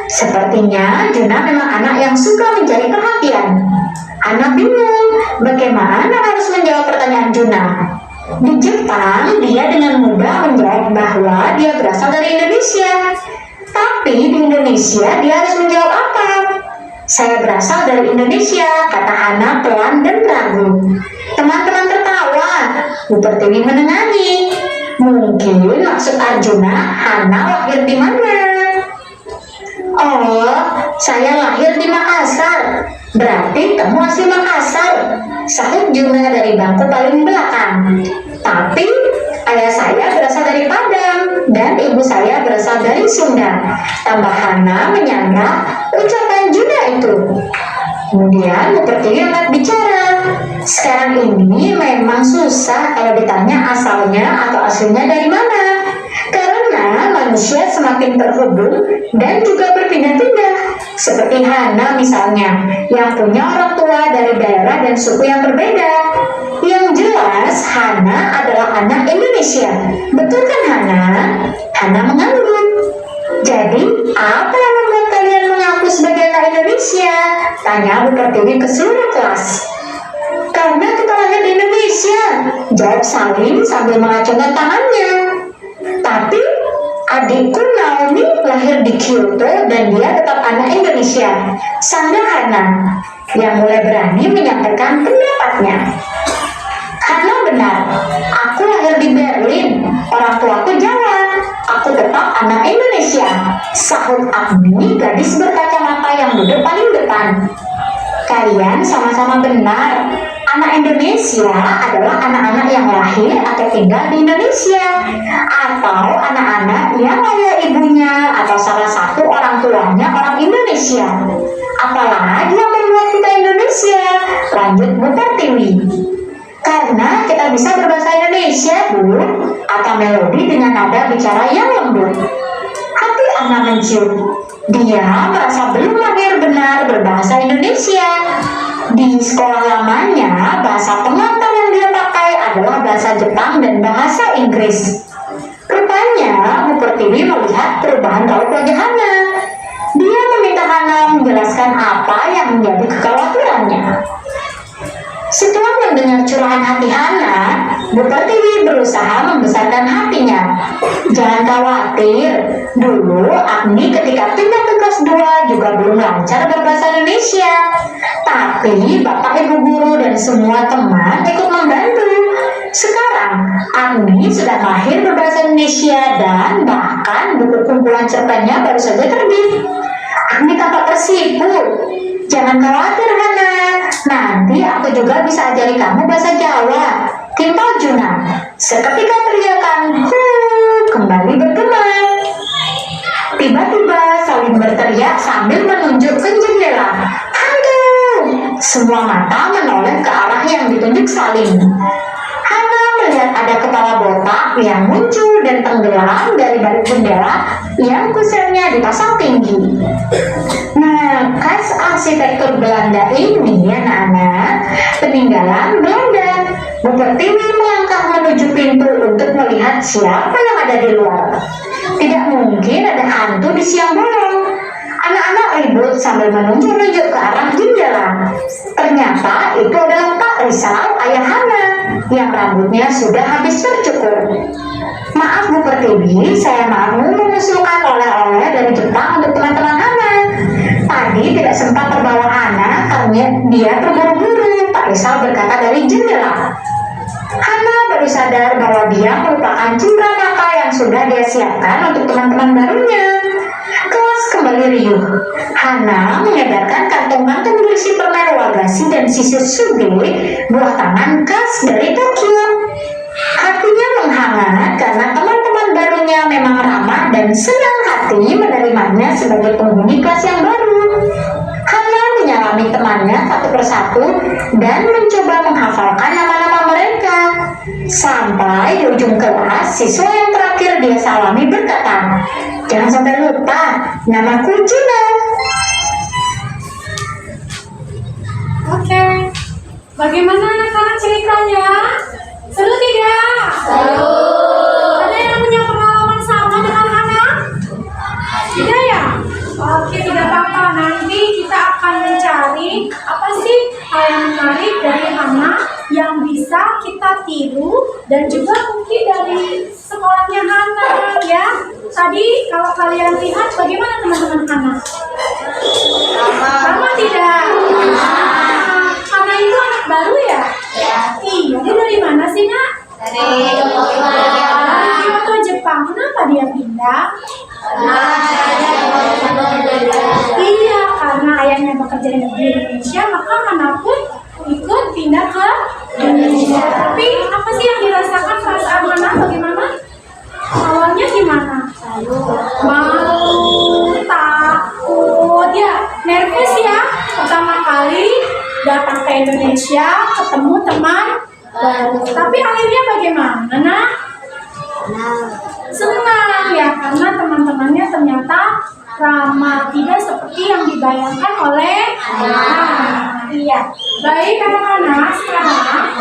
Sepertinya Juna memang anak yang suka mencari perhatian. Hana bingung bagaimana harus menjawab pertanyaan Juna. Di Jepang, dia dengan mudah menjawab bahwa dia berasal dari Indonesia. Tapi di Indonesia, dia harus menjawab apa? Saya berasal dari Indonesia, kata Hana pelan dan ragu. Teman-teman tertawa, Bu Pertiwi menengahi. Mungkin maksud Arjuna, Hana lahir di mana? Oh, saya lahir di Makassar. Berarti kamu asli Makassar, sahut Juna dari bangku paling belakang. Tapi ayah saya berasal dari Padang dan ibu saya berasal dari Sunda. Tambah Hana menyanggah ucapan Juna itu. Kemudian Bu Pertiwi angkat bicara. Sekarang ini memang susah kalau ditanya asalnya atau aslinya dari mana. Karena manusia semakin terhubung dan juga berpindah-pindah. Seperti Hana misalnya, yang punya orang tua dari daerah dan suku yang berbeda. Yang jelas, Hana adalah anak Indonesia. Betul kan Hana? Hana mengangguk. Jadi, apa yang membuat kalian mengaku sebagai anak Indonesia? Tanya Bu Pertiwi ke seluruh kelas. Karena kita lahir di Indonesia, jawab Salim sambil mengacungkan tangannya. Tapi adikku Naomi lahir di Kyoto dan dia tetap anak Indonesia, sanggah Hana yang mulai berani menyampaikan pendapatnya. Hana benar, aku lahir di Berlin, orang tuaku Jawa, aku tetap anak Indonesia, sahut Agni gadis berkacamata yang duduk paling depan. Kalian sama-sama benar. Anak Indonesia adalah anak-anak yang lahir atau tinggal di Indonesia, atau anak-anak yang ayah ibunya atau salah satu orang tuanya orang Indonesia. Apalagi yang membuat kita Indonesia? Lanjut Bu Pertiwi. Karena kita bisa berbahasa Indonesia, Bu, kata Melody dengan nada bicara yang lembut. Hati Ana mencium. Dia merasa belum lahir benar berbahasa Indonesia. Di sekolah lamanya, bahasa pengantar yang dia pakai adalah bahasa Jepang dan bahasa Inggris. Rupanya, Bu Pertiwi melihat perubahan raut wajah Hana. Dia meminta Hana menjelaskan apa yang menjadi kekhawatirannya. Setelah mendengar curahan hati Hana, Bu Pertiwi berusaha membesarkan hatinya. Jangan khawatir, dulu Agni ketika pindah ke kelas 2 juga belum lancar berbahasa Indonesia. Tapi Bapak Ibu guru dan semua teman ikut membantu. Sekarang Agni sudah mahir berbahasa Indonesia dan bahkan buku kumpulan cerpennya baru saja terbit. Agni tampak tersipu. Jangan khawatir Hana, nanti aku juga bisa ajari kamu bahasa Jawa. Timpal Juna. Seketika teriakan kembali bergema. Tiba-tiba Salim berteriak sambil menunjuk ke jendela. Hantu! Semua mata menoleh ke arah yang ditunjuk Salim. Hana melihat ada kepala botak yang muncul dan tenggelam dari balik jendela yang kusernya dipasang tinggi. Nah, khas arsitektur Belanda ini, anak-anak, peninggalan Belanda. Bu Pertiwi melangkah menuju pintu untuk melihat siapa yang ada di luar. Tidak mungkin ada hantu di siang bolong. Anak-anak ribut sambil menunjuk-nunjuk ke arah jendela. Ternyata itu adalah Pak Rizal, ayah Hana, yang rambutnya sudah habis tercukur. Maaf Bu Pertiwi, saya mau mengusulkan oleh-oleh dari Jepang untuk teman-teman Hana. Tadi tidak sempat terbawa Hana karena dia terburu-buru, Pak Rizal berkata dari jendela. Hana baru sadar bahwa dia merupakan cindera mata yang sudah dia siapkan untuk teman-teman barunya. Kelas kembali riuh. Hana menyebarkan kantong-kantong berisi permen wagashi dan sisir suge, buah tangan khas dari Tokyo. Hatinya menghangat karena teman-teman barunya memang ramah dan senang hati menerimanya sebagai penghuni kelas yang baru. Hana menyalami temannya satu persatu dan mencoba menghafalkan nama-nama mereka. Sampai di ujung kelas, siswa yang terakhir dia salami berkata, "Jangan sampai lupa, namaku Juna." Oke, bagaimana anak-anak ceritanya? Seru tidak? Seru. Ada yang punya pengalaman sama dengan Hana? Tidak ya? Oke, tidak apa-apa. Nanti kita akan mencari apa sih hal yang menarik dari Hana yang bisa kita tiru dan juga mungkin dari sekolahnya Hana ya. Tadi kalau kalian lihat bagaimana teman-teman Hana? Sama tidak? bekerja di Indonesia, maka Hana pun ikut pindah ke Indonesia. Tapi apa sih yang dirasakan perasaan Hana? Bagaimana? Awalnya gimana? Malu, takut, ya, nervous ya. Pertama kali datang ke Indonesia, ketemu teman baru. Tapi akhirnya bagaimana? Nah, senang ya, karena teman-temannya ternyata ramah, tidak seperti yang dibayangkan oleh iya. Baik anak-anak, sekarang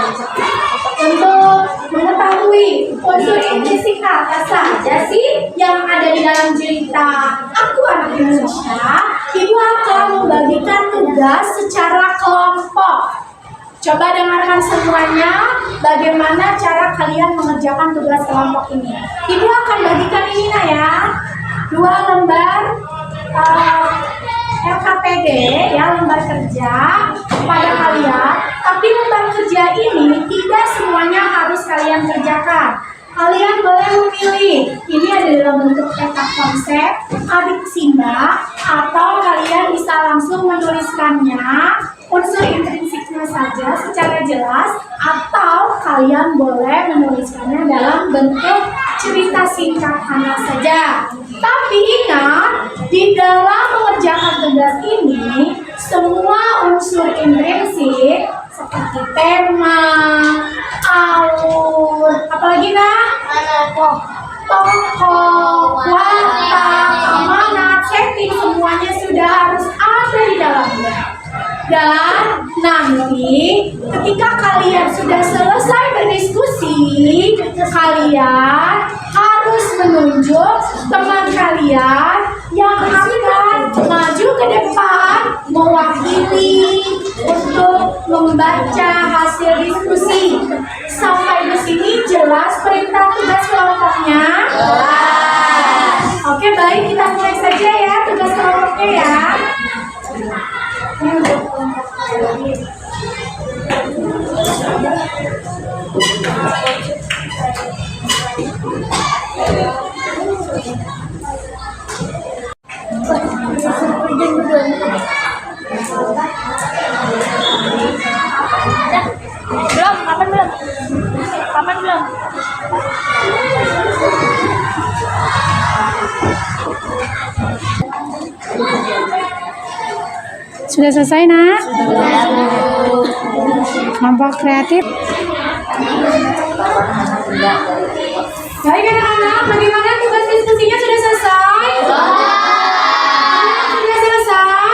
untuk mengetahui unsur intrinsik apa saja sih yang ada di dalam cerita Aku Anak Indonesia, Ibu akan membagikan tugas secara kelompok. Coba dengarkan semuanya bagaimana cara kalian mengerjakan tugas kelompok ini. Ibu akan bagikan ini ya, 2 lembar LKPD ya, lembar kerja kepada kalian. Tapi lembar kerja ini tidak semuanya harus kalian kerjakan. Kalian boleh memilih, ini ada dalam bentuk peta konsep, adik simbah, atau kalian bisa langsung menuliskannya unsur intrinsiknya saja secara jelas, atau kalian boleh menuliskannya dalam bentuk cerita singkat Hana saja. Tapi ingat, di dalam mengerjakan tugas ini, semua unsur intrinsik seperti tema, alur, apalagi tokoh, watak, amanat, setting, semuanya sudah harus ada di dalamnya. Dan nanti ketika kalian sudah selesai berdiskusi, kalian harus menunjuk teman kalian yang akan maju ke depan mewakili untuk membaca hasil diskusi. Sampai di sini jelas perintah tugas kelompoknya? Oke, baik, kita mulai saja ya tugas kelompoknya ya. Kapan belum? Sudah selesai, Nak? Kelompok kreatif. Baik anak-anak, bagaimana tugas diskusinya sudah selesai? Sudah selesai?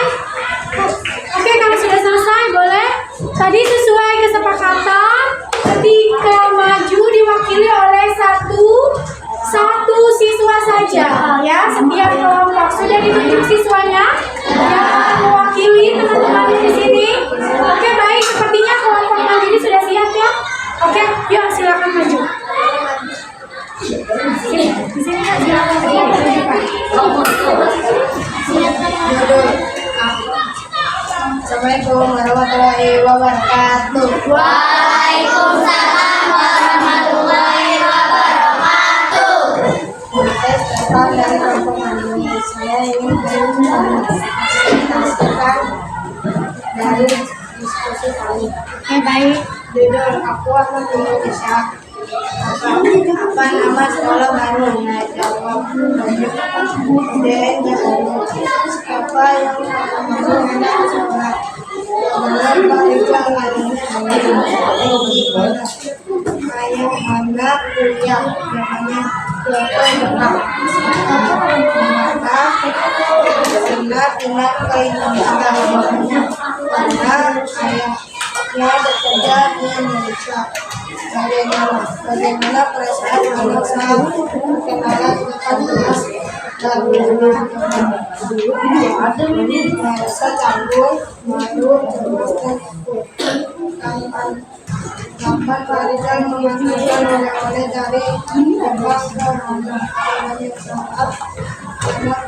Oke, kalau sudah selesai boleh. Tadi sesuai kesepakatan, ketika maju diwakili oleh satu siswa saja ya, setiap kelompok. Sudah ditunjuk siswanya yang akan mewakili teman-teman di sini. Oke, baik, sepertinya kelompok mandiri sudah siap ya. Oke, yuk silakan maju. Sini, di sini kan silakan maju. Assalamualaikum warahmatullahi wabarakatuh. Waalaikumsalam warahmatullahi wabarakatuh. Saya datang dari kelompok mandiri. Saya ingin menyampaikan dari diskusi kali. Baik. Judul Aku Anak Indonesia. Apa nama sekolah baru? Jawab. SDN Jakarta. Apa yang mau sekolah? Ayah anak kuliah namanya pindah ke Indonesia karena ayahnya bekerja di Indonesia. Bagaimana perasaan anak saat kenalan dengan tugas baru? Merasa canggung, malu, cemas, dan takut. Kapan Farida mengantarkan oleh-oleh dari Bapak ke anak saat anak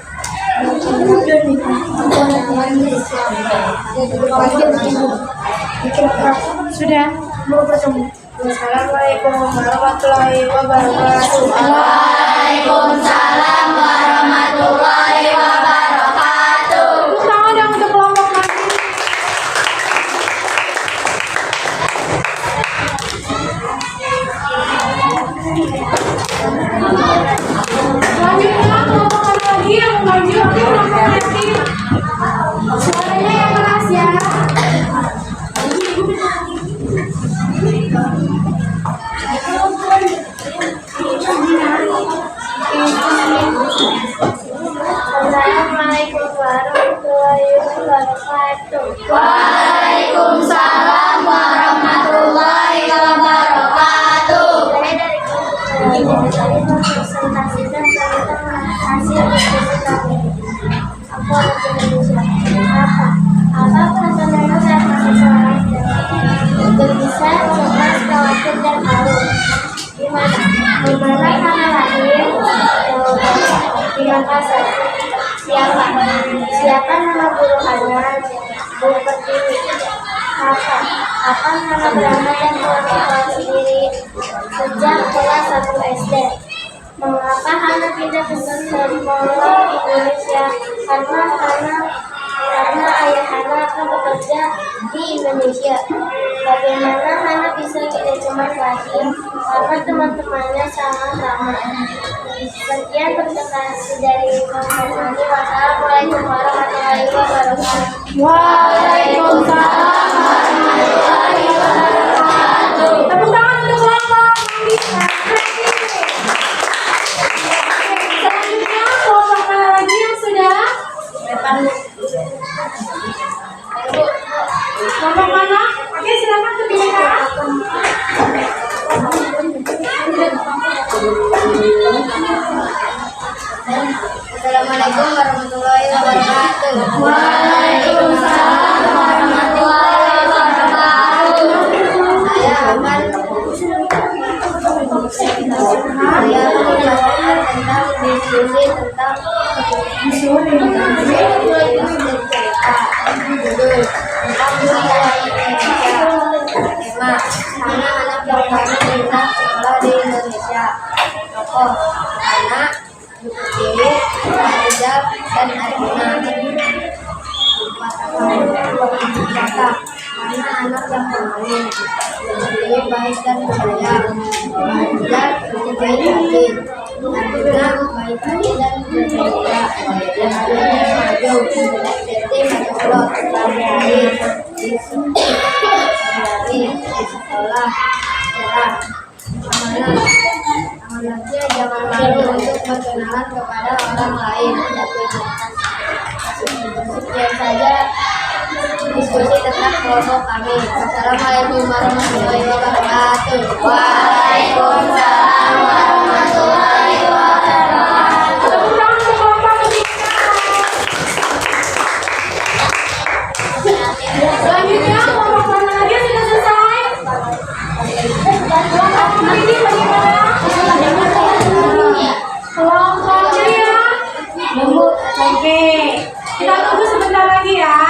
Sudah mau bertemu. Assalamualaikum warahmatullahi wabarakatuh. Waalaikumsalam warahmatullahi wabarakatuh. Tepuk tangan dong untuk kelompok mandiri. wabarakatuh. Waalaikumsalam warahmatullahi wabarakatuh. Saya dari kelompok mempresentasikan tentang hasil diskusi kami. Aku anak Indonesia. Apa perasaan Anda saat masih sekolah SD? Gelisah, cemas, khawatir, dan malu. Gimana? Gimana karena lahir? Jawabannya di Makassar. Siapa? Siapa nama guru Hanan? Bu Pertiwi. Apa nama berangkat dan pulang sekolah sendiri? Sejak kelas 1 SD. Mengapa Hana pindah ke sekolah Indonesia? Karena ayah Hana akan bekerja di Indonesia. Bagaimana Hana bisa tidak cemas lagi? Karena teman-temannya sangat ramah. Sekian presentasi dari kelompok kami. Wassalamualaikum warahmatullahi wabarakatuh. Waalaikumsalam warahmatullahi wabarakatuh. Tepuk tangan untuk kelompok. Selanjutnya kelompok mana lagi yang sudah? Kelompok mana? Oke, silakan terbicara. Assalamualaikum warahmatullahi wabarakatuh. Waalaikumsalam warahmatullahi wabarakatuh. Saya akan menjelaskan tentang diskusi tentang judul tentang budaya Indonesia. Tema anak-anak yang kami tentang sekolah di Indonesia. Tokoh anak buku cilik, hijab, dan Arjuna. Kata anak-anak yang pemalu, lebih baik dan berbudaya. Hijab, baik hati. Arjuna, baik hati dan berbudaya. Arjuna maju, Siti maju Allah, lari di sekolah, cerah, amanah. Amanatnya jangan malu untuk berkenalan kepada orang lain. Sekian saja diskusi tentang kelompok kami. Wassalamualaikum warahmatullahi wabarakatuh. Waalaikumsalam warahmatullahi wabarakatuh. Tepuk tangan untuk kelompok ketiga. Selanjutnya kelompok mana lagi yang sudah selesai? Kelompok ini bagaimana? Kelompoknya ya? Oke, kita tunggu sebentar lagi ya.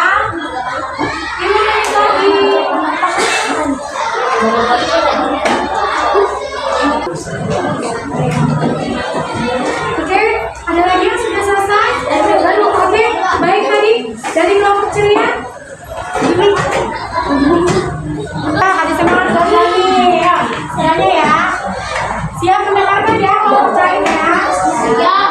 5 menit lagi. Oke, ada lagi yang sudah selesai? Oke, baik tadi dari kelompok ceria. Ada semangat lagi ya. Istilahnya ya. Siap mendengarkan ya kelompok lain ya. Siap.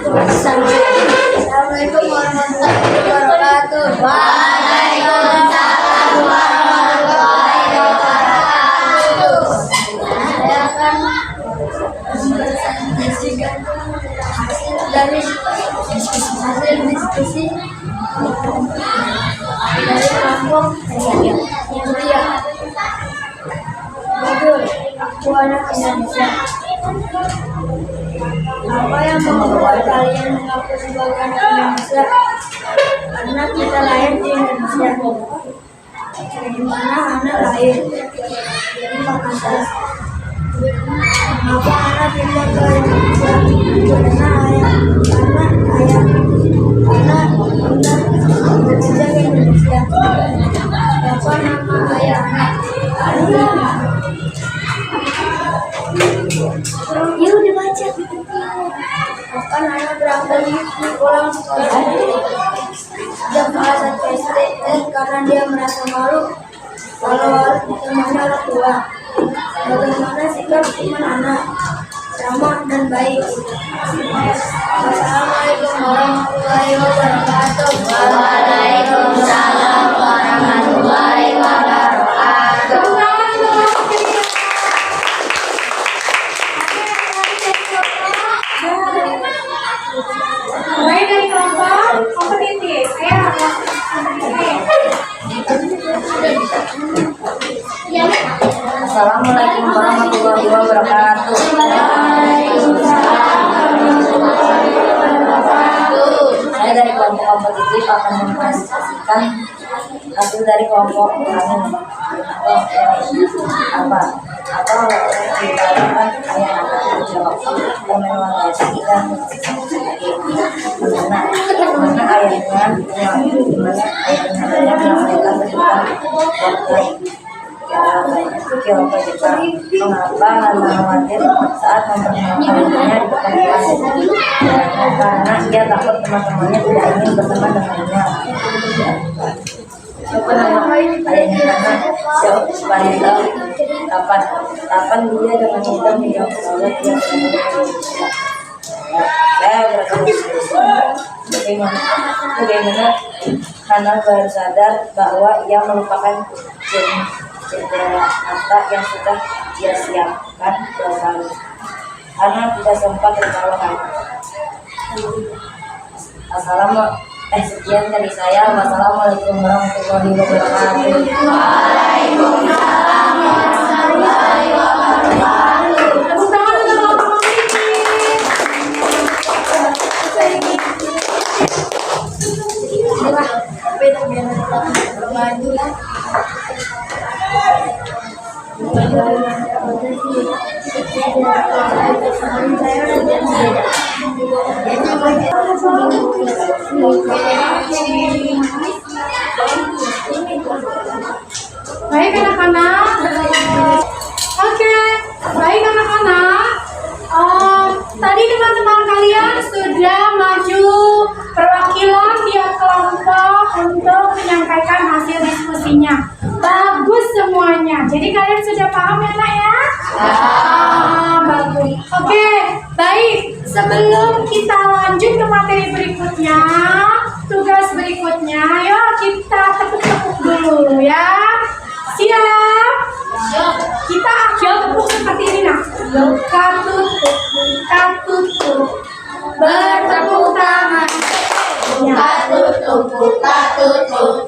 Assalamualaikum warahmatullahi wabarakatuh. Waalaikumsalam warahmatullahi wabarakatuh. Saya akan mempresentasikan hasil dari diskusi dari kelompok Mulia. Judul Aku Anak Indonesia. Apa yang membuat kalian mengaku sebagai anak Indonesia? Karena kita lahir di Indonesia. Di mana anak lahir? Di Makassar. Mengapa anak pindah ke Indonesia? Karena ayah bunda bekerja di Indonesia. Siapa nama ayah anak? Yuk dibaca. Kapan anak berangkat pulang sekolah? Sejak kelas 1 SD karena dia merasa malu kalau harus ditemani orang tua. Bagaimana sikap iman anak? Ramah dan baik. Wassalamualaikum warahmatullahi wabarakatuh. Waalaikumsalam warahmatullahi wabarakatuh. Mulai dari kelompok kompetitif. Wassalamualaikum warahmatullahi wabarakatuh. Saya dari kelompok kompetitif akan mempresentasikan hasil dari kelompok kami. Apa dikatakan ayah anak menjawab permainan kita mana ayahnya menyampaikan tentang mengapa Nana khawatir saat memperkenalkannya di depan kelas karena dia takut teman-temannya tidak ingin berteman dengannya. Siapa nama ayahnya Nana? Supaya tahu kapan dia dengan mudah menjawab soal dia saya bagaimana Nana baru sadar bahwa ia melupakan jendela mata yang sudah dia siapkan bersama karena tidak sempat tertawakan. Sekian dari saya. Wassalamualaikum warahmatullahi wabarakatuh. Waalaikumsalam warahmatullahi wabarakatuh. Tepuk tangan untuk kelompok Baik anak-anak. Oke, baik anak-anak. Tadi teman-teman kalian sudah maju perwakilan tiap kelompok untuk menyampaikan hasil diskusinya. Bagus semuanya. Jadi kalian sudah paham ya nak ya? Bagus. Oke, baik. Sebelum kita lanjut ke materi berikutnya, tugas berikutnya, ayo kita tepuk-tepuk dulu ya. Siap? Kita akil tepuk seperti ini nak. Buka tutup, bertepuk tangan. Buka tutup,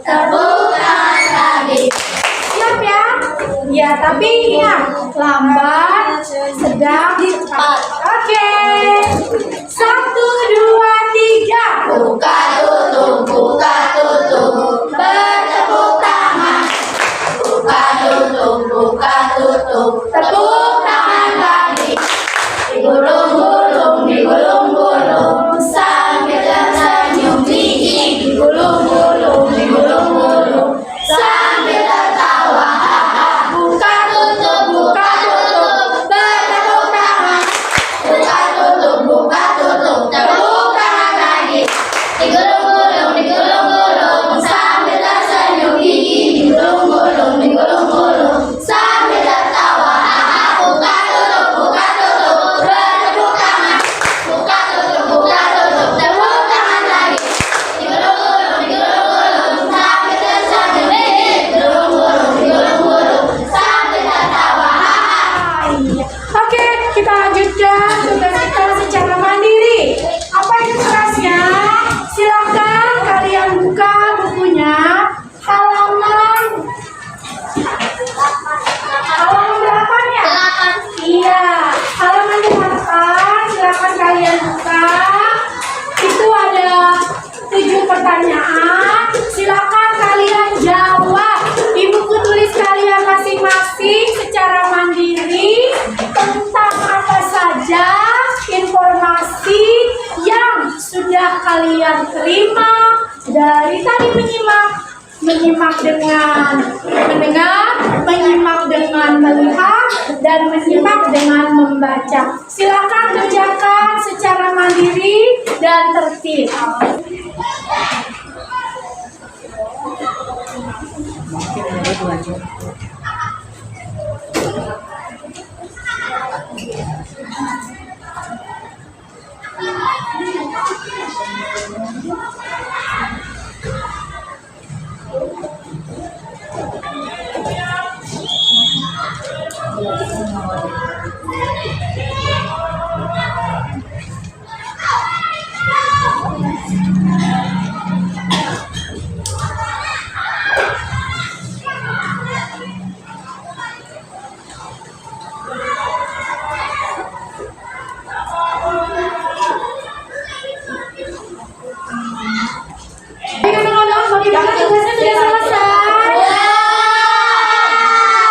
tepuk tangan lagi. Siap ya? Ya, tapi ingat, lambat, sedang, cepat. Oke. 1, 2, 3. Buka tutup, bertepuk tangan. Buka tutup, tepuk tangan lagi. Digulung-gulung, sambil tersenyum gigi. Digulung-gulung, sambil tertawa. Buka tutup, bertepuk tangan. Buka tutup, tepuk tangan lagi. Digulung-gulung, sambil tersenyum gigi. Digulung-gulung, sambil tertawa. Buka tutup, bertepuk tangan. Buka tutup, tepuk tangan lagi. Digulung-gulung, sambil tersenyum gigi. Digulung-gulung, sambil tertawa. Oke, kita lanjutkan tugas kita secara mandiri. Apa itu tugasnya? Silakan kalian buka bukunya halaman 8 ya? Iya, halaman 8 silakan kalian buka. Itu ada 7 pertanyaan. Silakan kalian jawab di buku tulis kalian masing-masing secara mandiri tentang apa saja informasi yang sudah kalian terima dari tadi menyimak dengan mendengar, menyimak dengan melihat, dan menyimak dengan membaca. Silakan kerjakan secara mandiri dan tertib. Apakah tugasnya sudah selesai?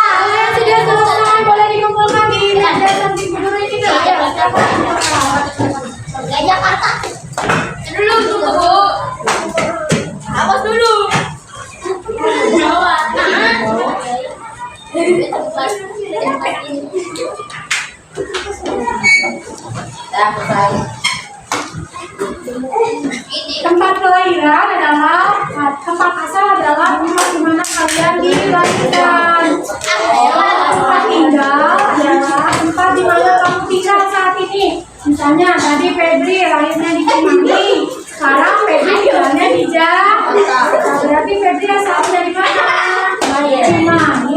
Kalau yang sudah selesai boleh dikumpulkan di meja samping guru ini dulu ya. Jakarta. Dulu tunggu. Awas dulu. Tempat kelahiran adalah tempat asal adalah tempat di mana kalian dilahirkan. Tempat tinggal adalah tempat di mana kamu tinggal saat ini. Misalnya tadi Febri lahirnya di Cimahi, sekarang Febri tinggalnya di Jakarta. Berarti Febri asalnya dari mana? Cimahi.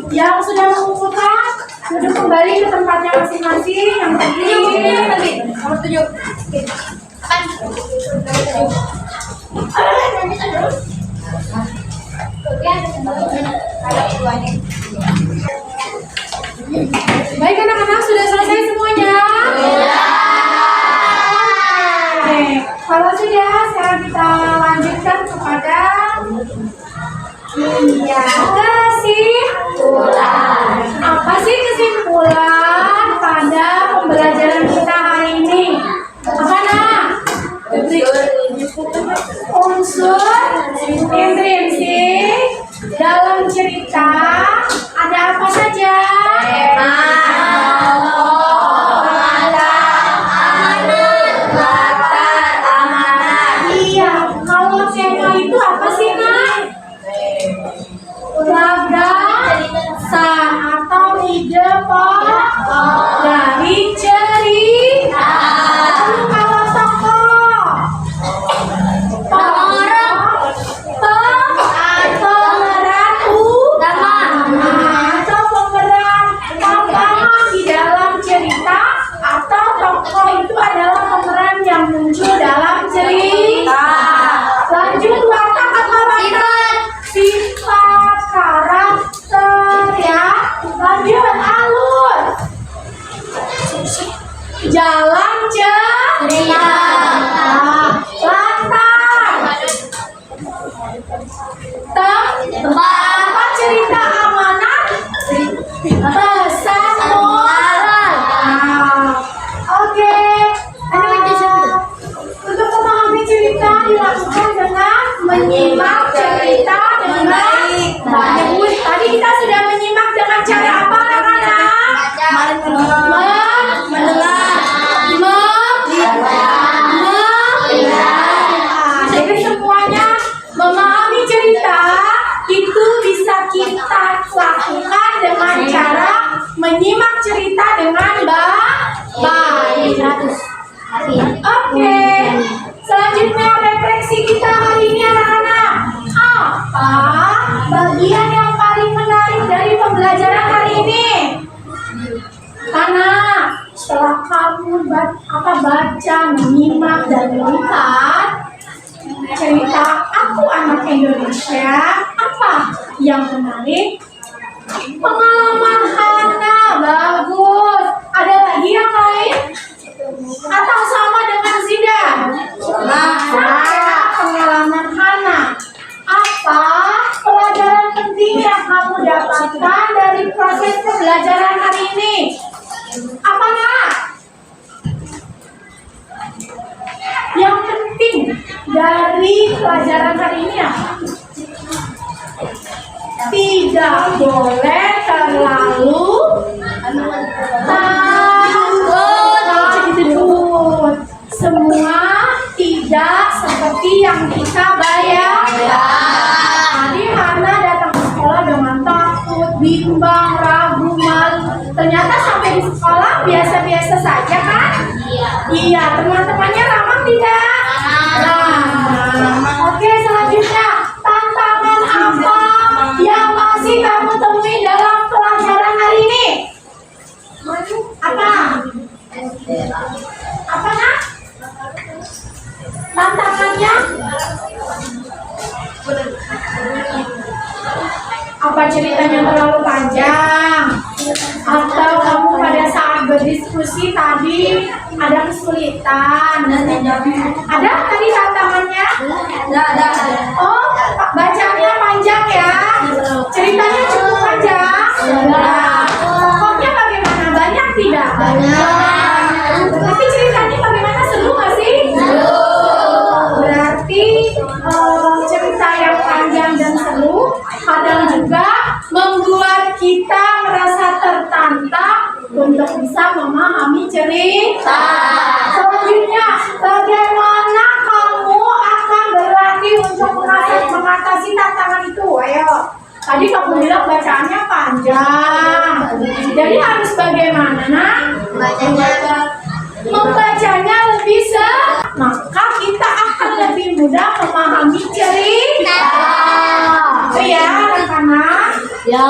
Yang sudah mengumpulkan duduk kembali ke tempatnya masing-masing. Yang tadi nomor 7. Baik anak-anak, sudah selesai semuanya? Oke, kalau sudah sekarang kita lanjutkan kepada kesimpulan. Apa sih kesimpulan pada pembelajaran kita hari ini? Apa nak? Unsur intrinsik dalam cerita ada apa saja? Iya, kalau tema itu apa sih nak? Gagasan atau ide pokok dari cerita. Lalu kalau tokoh, pemeran utama atau pemeran utama di dalam cerita, atau tokoh itu adalah pemeran yang muncul dalam cerita. Lanjut, watak apa watak? Sifat, karakter ya. Lanjut, alur, jalan cerita, latar, tempat cerita, amanat, pesan moral. Oke. Untuk memahami cerita dilakukan dengan menyimak cerita dengan baik. Tadi kita sudah menyimak dengan cara apa anak-anak? Jadi semuanya memahami cerita itu bisa kita lakukan dengan cara menyimak cerita dengan baik. Oke, selanjutnya refleksi kita hari ini anak-anak. Apa bagian yang paling menarik dari pembelajaran hari ini? Karena setelah kamu baca, menyimak, dan melihat cerita Aku Anak Indonesia, apa yang menarik? Pengalaman Hana, bagus. Ada lagi yang lain? Atau sama dengan Zidan? Pengalaman Hana. Apa pelajaran penting yang kamu dapatkan dari proses pembelajaran hari ini? Apa nak? Yang penting dari pelajaran hari ini apa? Tidak boleh terlalu takut. Semua tidak seperti yang kita bayangkan. Tadi Hana datang ke sekolah dengan takut, bimbang, ragu, malu. Ternyata sampai di sekolah biasa-biasa saja kan? Iya, teman-temannya ramah tidak? Ramah. Oke, selanjutnya tantangan apa yang masih kamu temui dalam pelajaran hari ini? Apa? Apa nak? Tantangannya? Apa ceritanya terlalu panjang? Atau kamu pada saat berdiskusi tadi ada kesulitan. Ada tadi tantangannya? Ada. Oh, bacanya panjang ya? Ceritanya cukup panjang? Pokoknya bagaimana? Banyak tidak? Banyak. Tapi ceritanya bagaimana? Seru nggak sih? Berarti cerita yang panjang dan seru kadang juga membuat kita merasa tertantang untuk bisa memahami cerita. Selanjutnya, bagaimana kamu akan berlatih untuk mengatasi tantangan itu? Ayo. Tadi kamu bilang bacaannya panjang. Jadi harus bagaimana, nak? Membacanya lebih maka kita akan lebih mudah memahami cerita. Itu ya, anak-anak? Ya.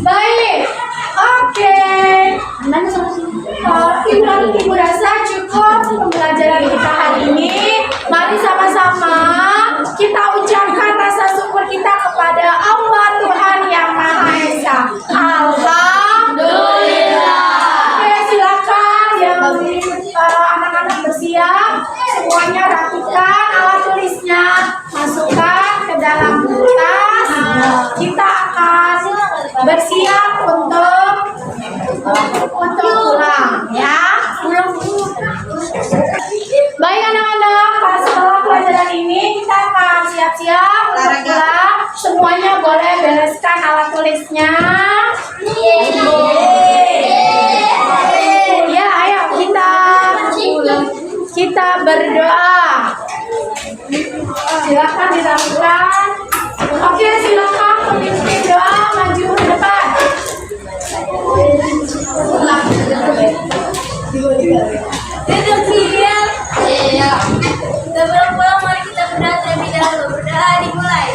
Baik. Oke. Ibu rasa cukup pembelajaran kita hari ini. Mari sama-sama kita ucapkan rasa syukur kita kepada Allah Tuhan Yang Maha Esa. Alhamdulillah. Oke, silakan yang anak-anak bersiap. Semuanya rapikan alat tulisnya, masukkan ke dalam tas. Kita akan bersiap untuk pulang, ya. Baik anak-anak, setelah pelajaran ini kita akan siap-siap untuk pulang. Semuanya boleh bereskan alat tulisnya. Ya, ayo kita berdoa. Silakan dilakukan. Oke, silakan pemimpin doa maju ke depan. Sebelum pulang mari kita berdoa terlebih dahulu. Berdoa dimulai.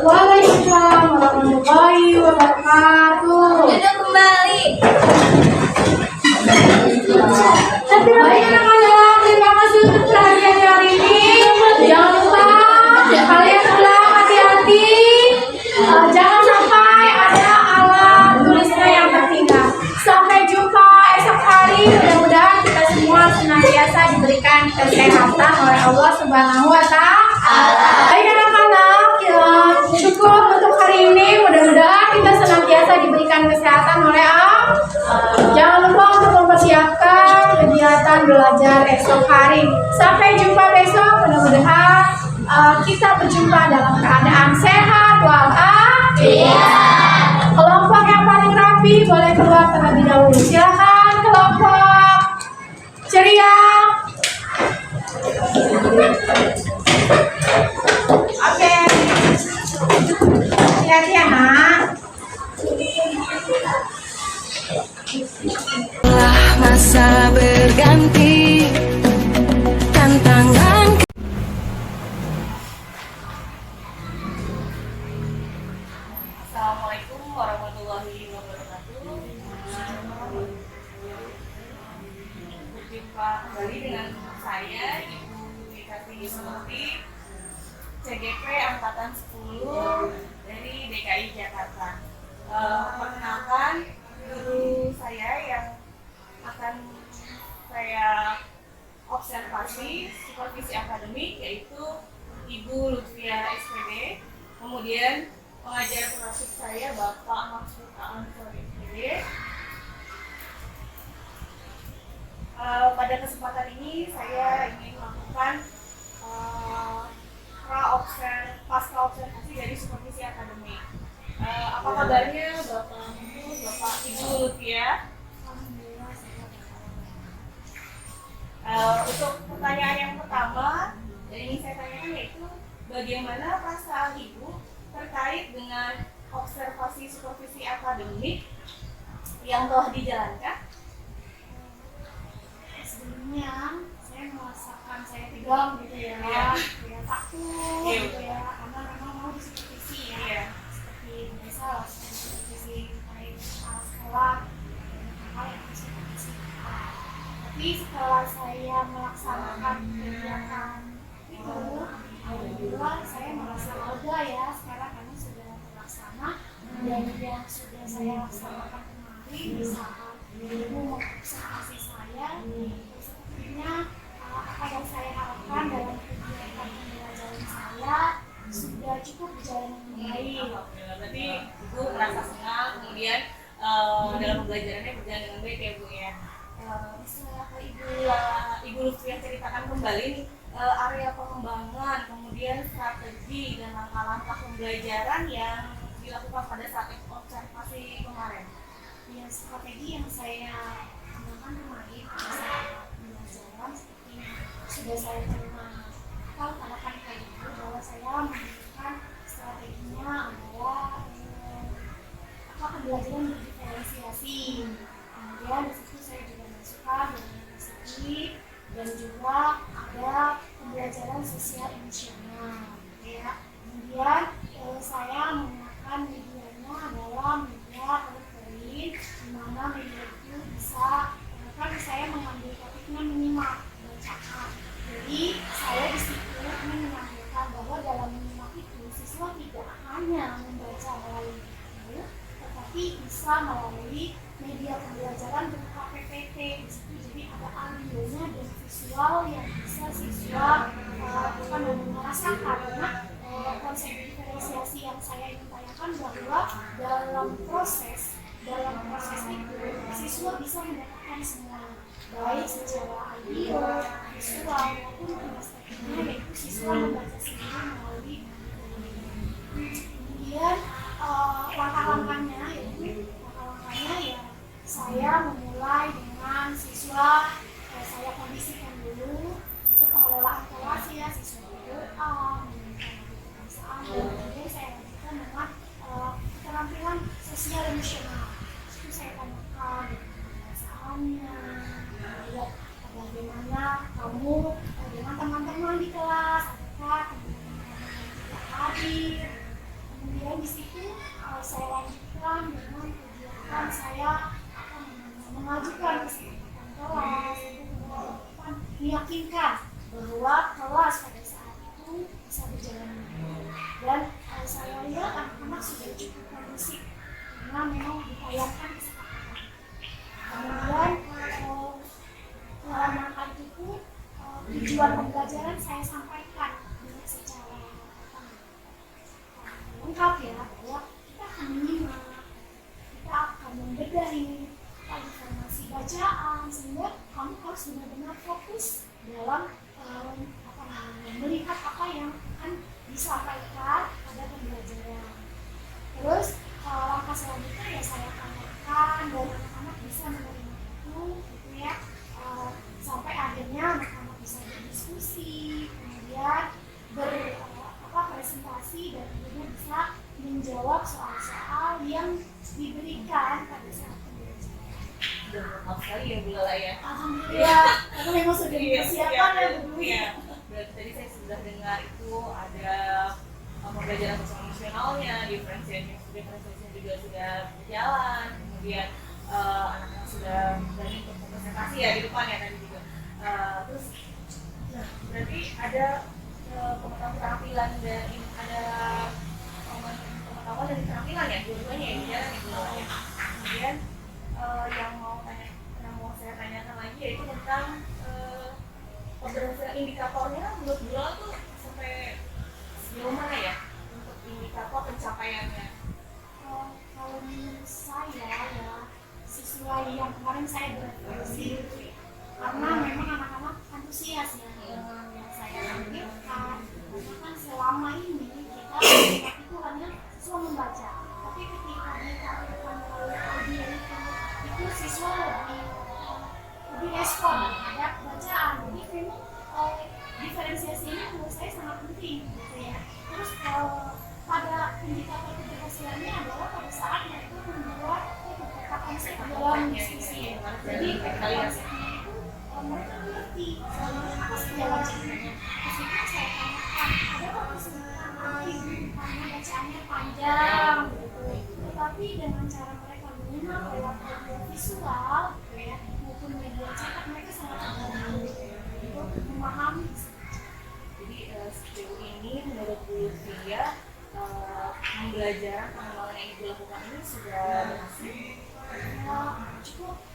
Waalaikumsalam warahmatullahi wabarakatuh. Duduk kembali. Baik anak-anak, terima kasih untuk perhatian hari ini. Jangan lupa kalian pulang hati-hati. Jangan sampai ada alat tulisnya yang tertinggal. Sampai jumpa esok hari. Mudah-mudahan kita semua senantiasa diberikan kesehatan oleh Allah Subhanahu wa Ta'ala. Baik anak-anak, cukup untuk hari ini. Mudah-mudahan kita senantiasa diberikan kesehatan oleh Allah. Jangan lupa untuk mempersiapkan kegiatan belajar esok hari. Sampai jumpa besok. Mudah-mudahan kita berjumpa dalam keadaan sehat walafiat. Kelompok yang paling rapi boleh keluar terlebih dahulu. Silakan kelompok ceria. Oke. Hati-hati ya, nak. Masa berganti, tantangan. Assalamualaikum warahmatullahi wabarakatuh. Berjumpa kembali dengan saya, Ibu Kartini Seperti, CGP Angkatan 10 dari DKI Jakarta. Perkenalkan guru saya yang akan saya observasi supervisi akademik, yaitu Ibu Lutfia SPD. Kemudian pengajar praktik saya Bapak Maksud Ansor SPD. Pada kesempatan ini saya ingin melakukan praobservasi pasca observasi dari supervisi akademik. Apa kabarnya Bapak Ibu Lutfia? Untuk pertanyaan yang pertama yang ingin saya tanyakan yaitu bagaimana perasaan Ibu terkait dengan observasi supervisi akademik yang telah dijalankan? Sebelumnya saya merasakan saya tegang gitu ya, ya takut gitu ya, karena memang mau disupervisi ya, seperti biasa lah supervisi terkait sekolah hal yang harus supervisi. Tapi setelah saya melaksanakan kegiatan itu, alhamdulillah saya merasa lega ya sekarang karena sudah terlaksana dan yang sudah saya laksanakan kemarin di saat ibu mengobservasi saya. Sepertinya apa yang saya harapkan dalam kegiatan pembelajaran saya sudah cukup berjalan dengan baik. Berarti Ibu merasa senang, kemudian dalam pembelajarannya berjalan dengan baik ya Bu ya. Bisa Ibu Lutfia ceritakan kembali nih area pengembangan, kemudian strategi dan langkah-langkah pembelajaran yang dilakukan pada saat observasi kemarin. Ya, strategi yang saya kembangkan kemarin pada saat pembelajaran seperti yang sudah saya terima katakan ke Ibu bahwa saya menggunakan strateginya adalah pembelajaran berdiferensiasi. Kemudian di situ saya juga masukkan dari dan juga ada pembelajaran sosial emosional ya. Kemudian saya menggunakan medianya adalah media elektronik, di mana media itu bisa kan saya mengambil topiknya menyimak bacaan. Jadi saya di situ ingin menyampaikan bahwa dalam menyimak itu siswa tidak hanya membaca melalui buku, tetapi bisa melalui media pembelajaran berupa PPT. Di situ jadi ada audionya dan visual yang bisa siswa merasakan. Karena konsep diferensiasi yang saya ingin tanyakan bahwa dalam proses itu siswa bisa mendapatkan semua, baik secara audio, visual maupun kinestetiknya, yaitu siswa membaca sendiri melalui. Kemudian langkah-langkahnya ya saya memulai dengan siswa, saya kondisikan dulu untuk pengelolaan kelas ya, siswa berdoa, kebiasaan, dan kemudian saya lanjutkan dengan keterampilan sosial emosional. Itu saya tanyakan kebiasaannya, lihat bagaimana kamu dengan teman-teman di kelas, apakah teman-teman tidak hadir. Kemudian di situ saya lanjutkan dengan kegiatan saya mengajukan kesempatan kelas untuk meyakinkan bahwa kelas pada saat itu bisa berjalan dengan baik. Dan saya lihat anak-anak sudah cukup kondusif karena memang diupayakan kesepakatan. Kemudian dalam rangka itu pun tujuan pembelajaran saya sampaikan dengan secara lengkap ya, bahwa kita akan menyimak, kita akan membedah ini informasi bacaan, sehingga kamu harus benar-benar fokus dalam melihat apa yang akan disampaikan pada pembelajaran. Terus langkah selanjutnya ya saya tanyakan dan anak-anak bisa menerima itu gitu ya, sampai akhirnya anak-anak bisa berdiskusi, kemudian presentasi, dan kemudian bisa menjawab soal-soal yang diberikan pada saat pembelajaran. Maaf sekali ya Bu Lala ya. Alhamdulillah, karena memang sudah dipersiapkan ya Bu. Ya, berarti tadi saya sudah dengar itu ada pembelajaran sosial emosionalnya, diferensiasinya juga sudah berjalan, kemudian anak-anak sudah berani untuk presentasi ya di depan ya tadi juga. Terus, nah berarti ada keterampilan dan ada pengetahuan dan keterampilan ya, dua-duanya ya berjalan ya Bu Lala ya. Kemudian yang mau saya tanyakan lagi yaitu tentang keberhasilan indikatornya menurut Bu Lala tuh sampai sejauh mana ya untuk indikator pencapaiannya? Kalau menurut saya ya sesuai yang kemarin saya berefleksi, karena memang anak-anak antusias ya dengan yang saya tampilkan, karena kan selama ini kita itu hanya siswa membaca, tapi ketika ditampilkan melalui audio itu siswa lebih respon terhadap bacaan. Jadi memang diferensiasi ini menurut saya sangat penting gitu ya. Terus pada indikator keberhasilannya adalah pada saat mereka membuat peta konsep dalam diskusi. Jadi peta konsepnya itu mereka mengerti apa sih jalan ceritanya. Meskipun saya tanyakan ada nggak kesulitan karena bacaannya panjang gitu. Tetapi dengan cara mereka menyimak lewat audio visual gitu ya, maupun media cetak, mereka sangat terbantu untuk memahami. Jadi sejauh ini menurut Bu Lutfia pembelajaran pengembangan yang Ibu lakukan ini sudah berhasil?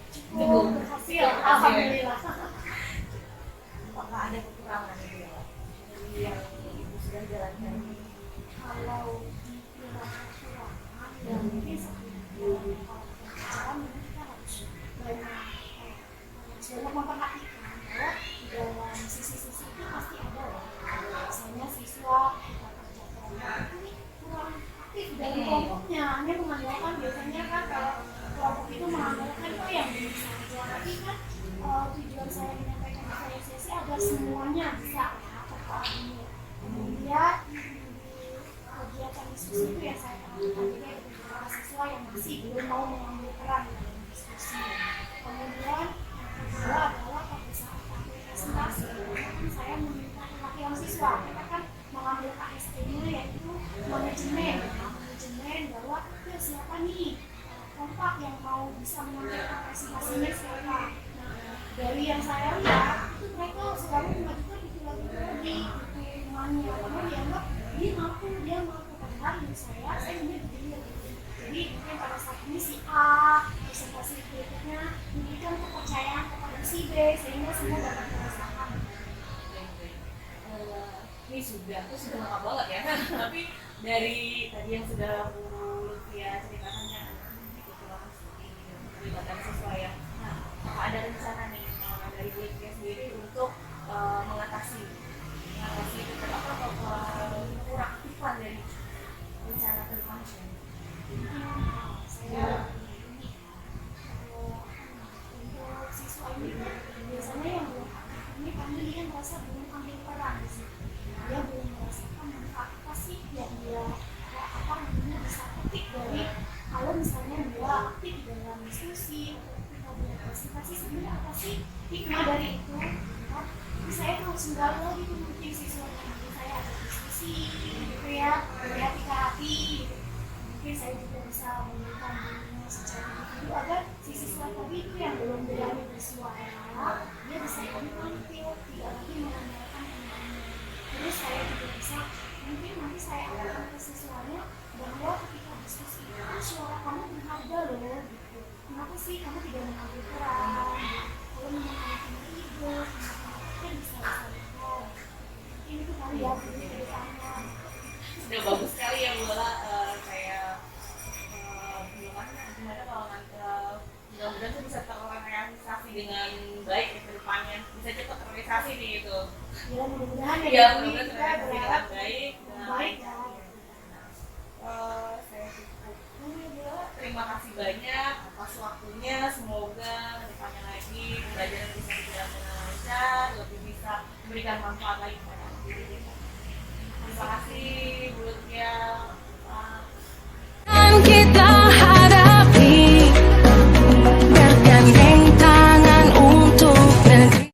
Cukup berhasil, alhamdulillah. Apakah ada kekurangan Ibu ya dari yang Ibu sudah jalankan? Kalau dibilang kekurangan, ya mungkin seperti kalau pembelajaran memang kita harus banyak memperhatikan bahwa di dalam sisi-sisi itu pasti ada ya. Misalnya siswa kita kerjakan itu kurang aktif dalam kelompoknya, hanya mengandalkan biasanya kan kalau kelompok itu mengandalkan itu yang bisa saja. Tapi kan tujuan saya menyampaikan diferensiasi agar semuanya bisa ya terpahami. Kemudian kegiatan diskusi itu yang saya perhatikan juga ada beberapa siswa yang masih belum mau mengambil peran dalam diskusi. Kemudian yang kedua adalah pada saat tampil presentasi, saya meminta perwakilan siswa. Mereka kan mengambil KST-nya yaitu manajemen bahwa ya siapa nih kompak yang mau bisa menyampaikan presentasinya siapa. Nah, dari yang saya lihat itu mereka selalu mengajukan itu lagi temannya karena dianggap dia mampu padahal menurut saya ini begini. Jadi mungkin pada saat ini si A presentasi berikutnya memberikan kepercayaan kepada si B sehingga semua dapat merasakan. Ini sudah lengkap banget ya. Tapi dari tadi yang sudah Bu Lutfia ceritakannya kekurangan seperti ini melibatkan siswa ya. Nah, apakah ada rencana nih dari Bu Lutfia sendiri untuk mengatasi kurang aktifan dari rencana ke depannya? Saya untuk siswa ini biasanya yang belum aktif ini kami dia merasa belum ambil peran di sini. Dia belum merasakan manfaat apa sih yang dia bisa petik dari kalau misalnya dia aktif dalam diskusi atau kita berpresentasi, sebenarnya apa sih hikmah dari itu. Tapi saya harus kembali lagi mungkin siswa yang saya ada diskusi gitu ya, berhati ke hati gitu. Mungkin saya juga bisa memberikan dirinya secara individu agar si siswa tadi itu yang belum berani bersuara dia bisa lebih tampil, tidak lagi mengandalkan temannya. Terus saya juga bisa mungkin nanti saya akan ke siswanya bahwa ketika diskusi itu suara kamu berharga loh gitu. Kenapa sih kamu tidak mengambil peran? Kalau memang kamu punya ide, kan bisa lihat. Mungkin itu kali ya dari kedepannya. Sudah bagus sekali ya Bu Lola, kayak gimana kalau nanti mudah-mudahan tuh bisa terrealisasi dengan baik ya ke depannya, bisa cepat terrealisasi nih itu. Ya mudah-mudahan Ya mudah-mudahan terrealisasi dengan baik. Baik ya. Saya cukup dulu ya Bu Lola. Terima kasih banyak atas waktunya, semoga kedepannya lagi pembelajaran bisa berjalan dengan lancar, lebih bisa memberikan manfaat lagi kepada diri